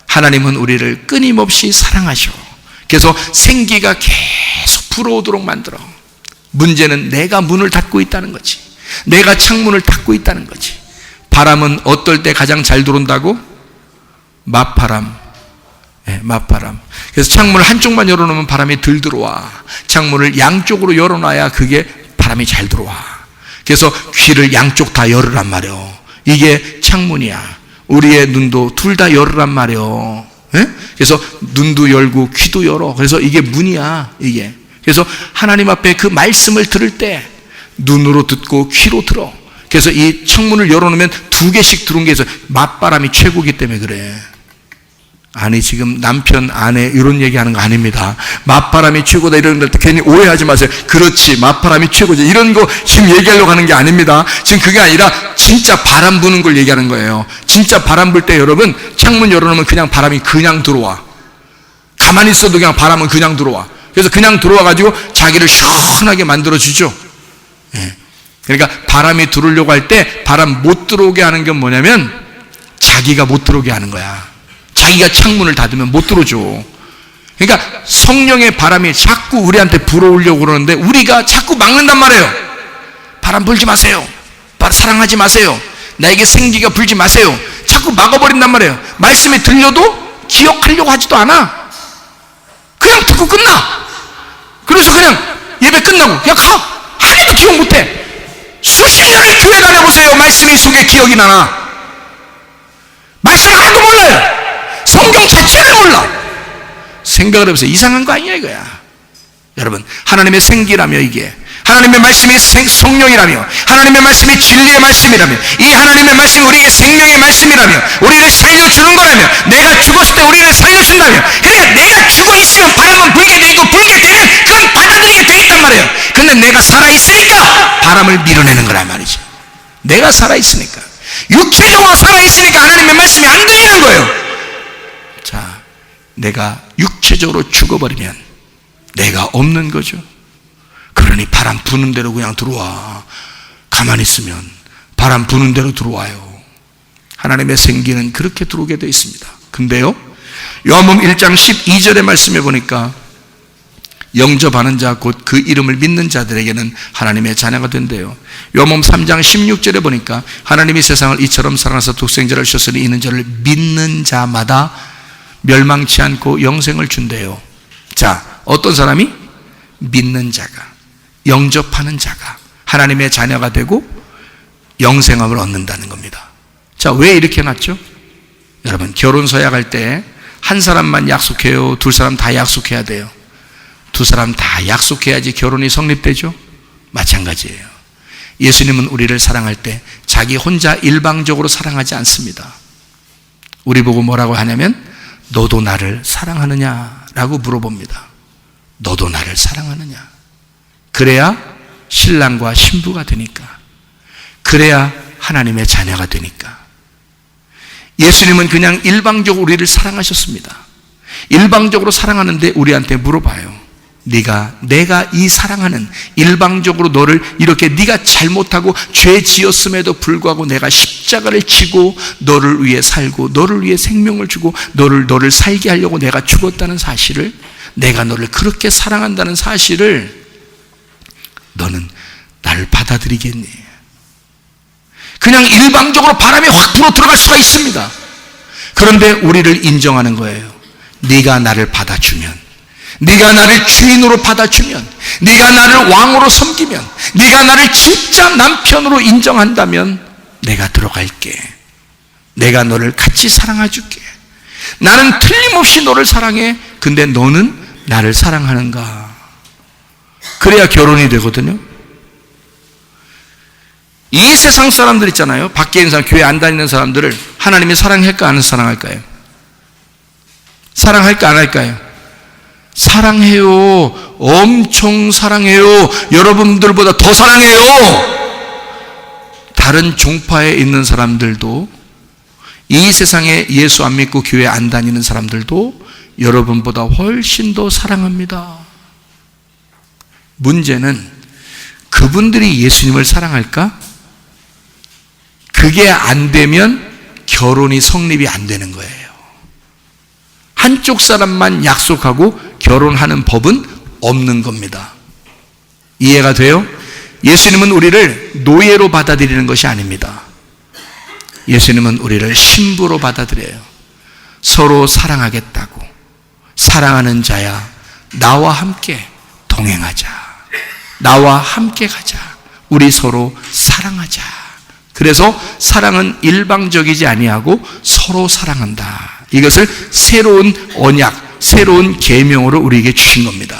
하나님은 우리를 끊임없이 사랑하셔. 그래서 생기가 계속 불어오도록 만들어. 문제는 내가 문을 닫고 있다는 거지. 내가 창문을 닫고 있다는 거지. 바람은 어떨 때 가장 잘 들어온다고? 맞바람. 네, 맞바람. 그래서 창문을 한쪽만 열어놓으면 바람이 덜 들어와. 창문을 양쪽으로 열어놔야 그게 바람이 잘 들어와. 그래서 귀를 양쪽 다 열으란 말이요. 이게 창문이야. 우리의 눈도 둘 다 열으란 말이요. 네? 그래서 눈도 열고 귀도 열어. 그래서 이게 문이야. 이게. 그래서 하나님 앞에 그 말씀을 들을 때 눈으로 듣고 귀로 들어. 그래서 이 창문을 열어놓으면 2개씩 들어온 게 있어. 맞바람이 최고기 때문에 그래. 아니 지금 남편 아내 이런 얘기하는 거 아닙니다. 맞바람이 최고다 이런 데 괜히 오해하지 마세요. 그렇지, 맞바람이 최고지 이런 거 지금 얘기하려고 하는 게 아닙니다. 지금 그게 아니라 진짜 바람 부는 걸 얘기하는 거예요. 진짜 바람 불 때 여러분 창문 열어놓으면 그냥 바람이 그냥 들어와. 가만히 있어도 그냥 바람은 그냥 들어와. 그래서 그냥 들어와 가지고 자기를 시원하게 만들어주죠. 예. 그러니까 바람이 들어오려고 할 때 바람 못 들어오게 하는 게 뭐냐면 자기가 못 들어오게 하는 거야. 자기가 창문을 닫으면 못 들어오죠. 그러니까 성령의 바람이 자꾸 우리한테 불어오려고 그러는데 우리가 자꾸 막는단 말이에요. 바람 불지 마세요. 사랑하지 마세요. 나에게 생기가 불지 마세요. 자꾸 막아버린단 말이에요. 말씀이 들려도 기억하려고 하지도 않아. 그냥 듣고 끝나. 그래서 그냥 예배 끝나고 그냥 가. 하나도 기억 못해. 수십 년을 교회 다녀보세요. 말씀이 속에 기억이 나나? 말씀 하나도 몰라요. 성경 자체를 몰라. 생각을 해보세요. 이상한 거 아니야 이거야. 여러분 하나님의 생기라며 이게 하나님의 말씀이 성령이라며 하나님의 말씀이 진리의 말씀이라며 이 하나님의 말씀이 우리에게 생명의 말씀이라며 우리를 살려주는 거라며 내가 죽었을 때 우리를 살려준다며 그러니까 내가 죽어있으면 바람은 불게 돼 있고 불게 되면 그건 받아들이게 돼 있단 말이에요. 근데 내가 살아있으니까 바람을 밀어내는 거란 말이죠. 내가 살아있으니까 육체적으로 살아있으니까 하나님의 말씀이 안 들리는 거예요. 자, 내가 육체적으로 죽어버리면 내가 없는 거죠. 그러니 바람 부는 대로 그냥 들어와. 가만히 있으면 바람 부는 대로 들어와요. 하나님의 생기는 그렇게 들어오게 되어 있습니다. 근데요, 요한복음 1장 12절의 말씀에 보니까 영접하는 자 곧 그 이름을 믿는 자들에게는 하나님의 자녀가 된대요. 요한복음 3장 16절에 보니까 하나님이 세상을 이처럼 사랑하사 독생자를 주셨으니 이는 저를 믿는 자마다 멸망치 않고 영생을 준대요. 자, 어떤 사람이? 믿는 자가, 영접하는 자가 하나님의 자녀가 되고 영생함을 얻는다는 겁니다. 자, 왜 이렇게 해놨죠? 여러분 결혼 서약할 때 한 사람만 약속해요? 두 사람 다 약속해야 돼요? 두 사람 다 약속해야지 결혼이 성립되죠? 마찬가지예요. 예수님은 우리를 사랑할 때 자기 혼자 일방적으로 사랑하지 않습니다. 우리 보고 뭐라고 하냐면 너도 나를 사랑하느냐라고 물어봅니다. 너도 나를 사랑하느냐? 그래야 신랑과 신부가 되니까. 그래야 하나님의 자녀가 되니까. 예수님은 그냥 일방적으로 우리를 사랑하셨습니다. 일방적으로 사랑하는데 우리한테 물어봐요. 내가 이 사랑하는 일방적으로 너를 이렇게 네가 잘못하고 죄 지었음에도 불구하고 내가 십자가를 지고 너를 위해 살고 너를 위해 생명을 주고 너를 살게 하려고 내가 죽었다는 사실을, 내가 너를 그렇게 사랑한다는 사실을 너는 나를 받아들이겠니? 그냥 일방적으로 바람이 확 불어 들어갈 수가 있습니다. 그런데 우리를 인정하는 거예요. 네가 나를 받아주면, 네가 나를 주인으로 받아주면, 네가 나를 왕으로 섬기면, 네가 나를 진짜 남편으로 인정한다면 내가 들어갈게. 내가 너를 같이 사랑해줄게. 나는 틀림없이 너를 사랑해. 근데 너는 나를 사랑하는가? 그래야 결혼이 되거든요. 이 세상 사람들 있잖아요. 밖에 있는 사람, 교회 안 다니는 사람들을 하나님이 사랑할까 안 사랑할까요? 사랑할까 안 할까요? 사랑해요. 엄청 사랑해요. 여러분들보다 더 사랑해요. 다른 종파에 있는 사람들도, 이 세상에 예수 안 믿고 교회 안 다니는 사람들도 여러분보다 훨씬 더 사랑합니다. 문제는 그분들이 예수님을 사랑할까? 그게 안 되면 결혼이 성립이 안 되는 거예요. 한쪽 사람만 약속하고 결혼하는 법은 없는 겁니다. 이해가 돼요? 예수님은 우리를 노예로 받아들이는 것이 아닙니다. 예수님은 우리를 신부로 받아들여요. 서로 사랑하겠다고. 사랑하는 자야, 나와 함께 동행하자. 나와 함께 가자. 우리 서로 사랑하자. 그래서 사랑은 일방적이지 아니하고 서로 사랑한다. 이것을 새로운 언약, 새로운 계명으로 우리에게 주신 겁니다.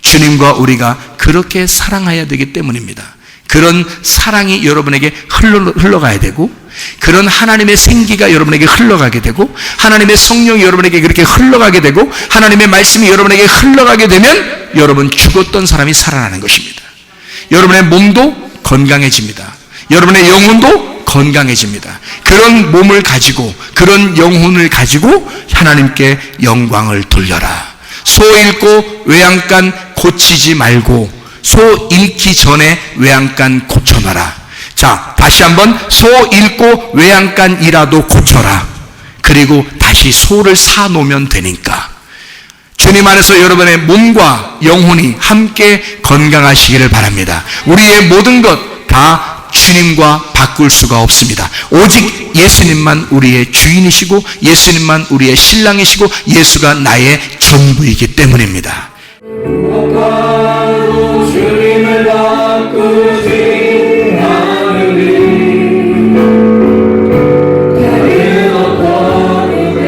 주님과 우리가 그렇게 사랑해야 되기 때문입니다. 그런 사랑이 여러분에게 흘러가야 되고, 그런 하나님의 생기가 여러분에게 흘러가게 되고, 하나님의 성령이 여러분에게 그렇게 흘러가게 되고, 하나님의 말씀이 여러분에게 흘러가게 되면 여러분 죽었던 사람이 살아나는 것입니다. 여러분의 몸도 건강해집니다. 여러분의 영혼도 건강해집니다. 그런 몸을 가지고, 그런 영혼을 가지고 하나님께 영광을 돌려라. 소 잃고 외양간 고치지 말고 소 잃기 전에 외양간 고쳐놔라. 자, 다시 한번, 소 잃고 외양간이라도 고쳐라. 그리고 다시 소를 사놓으면 되니까. 주님 안에서 여러분의 몸과 영혼이 함께 건강하시기를 바랍니다. 우리의 모든 것 다 주님과 바꿀 수가 없습니다. 오직 예수님만 우리의 주인이시고, 예수님만 우리의 신랑이시고, 예수가 나의 전부이기 때문입니다. 주님을 바꾸지 않으리. 다른 어떤 은혜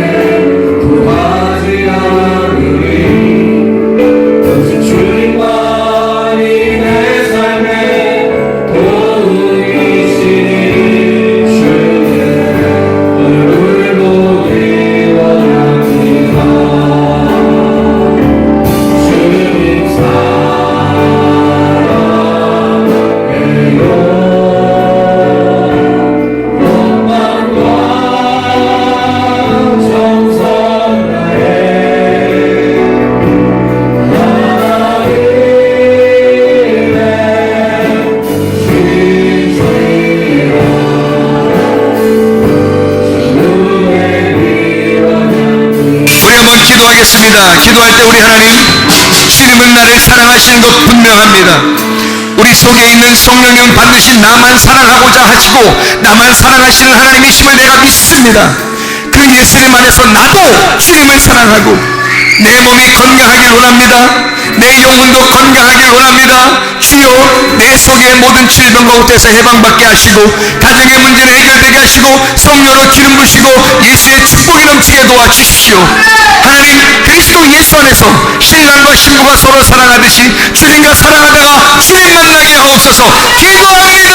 구하지 않으리. 오직 주님만이 내 삶의 도움이시니 주의 얼굴 보기 원합니다. 주님 기도하겠습니다. 기도할 때 우리 하나님, 주님은 나를 사랑하시는 것 분명합니다. 우리 속에 있는 성령님은 반드시 나만 사랑하고자 하시고 나만 사랑하시는 하나님이심을 내가 믿습니다. 그 예수님 안에서 나도 주님을 사랑하고 내 몸이 건강하길 원합니다. 내 영혼도 건강하길 원합니다. 주여, 내 속의 모든 질병과 옷에서 해방받게 하시고, 가정의 문제는 해결되게 하시고, 성령으로 기름 부시고 예수의 축복이 넘치게 도와주십시오. 하나님, 그리스도 예수 안에서 신랑과 신부가 서로 사랑하듯이 주님과 사랑하다가 주님 만나게 하옵소서. 기도합니다.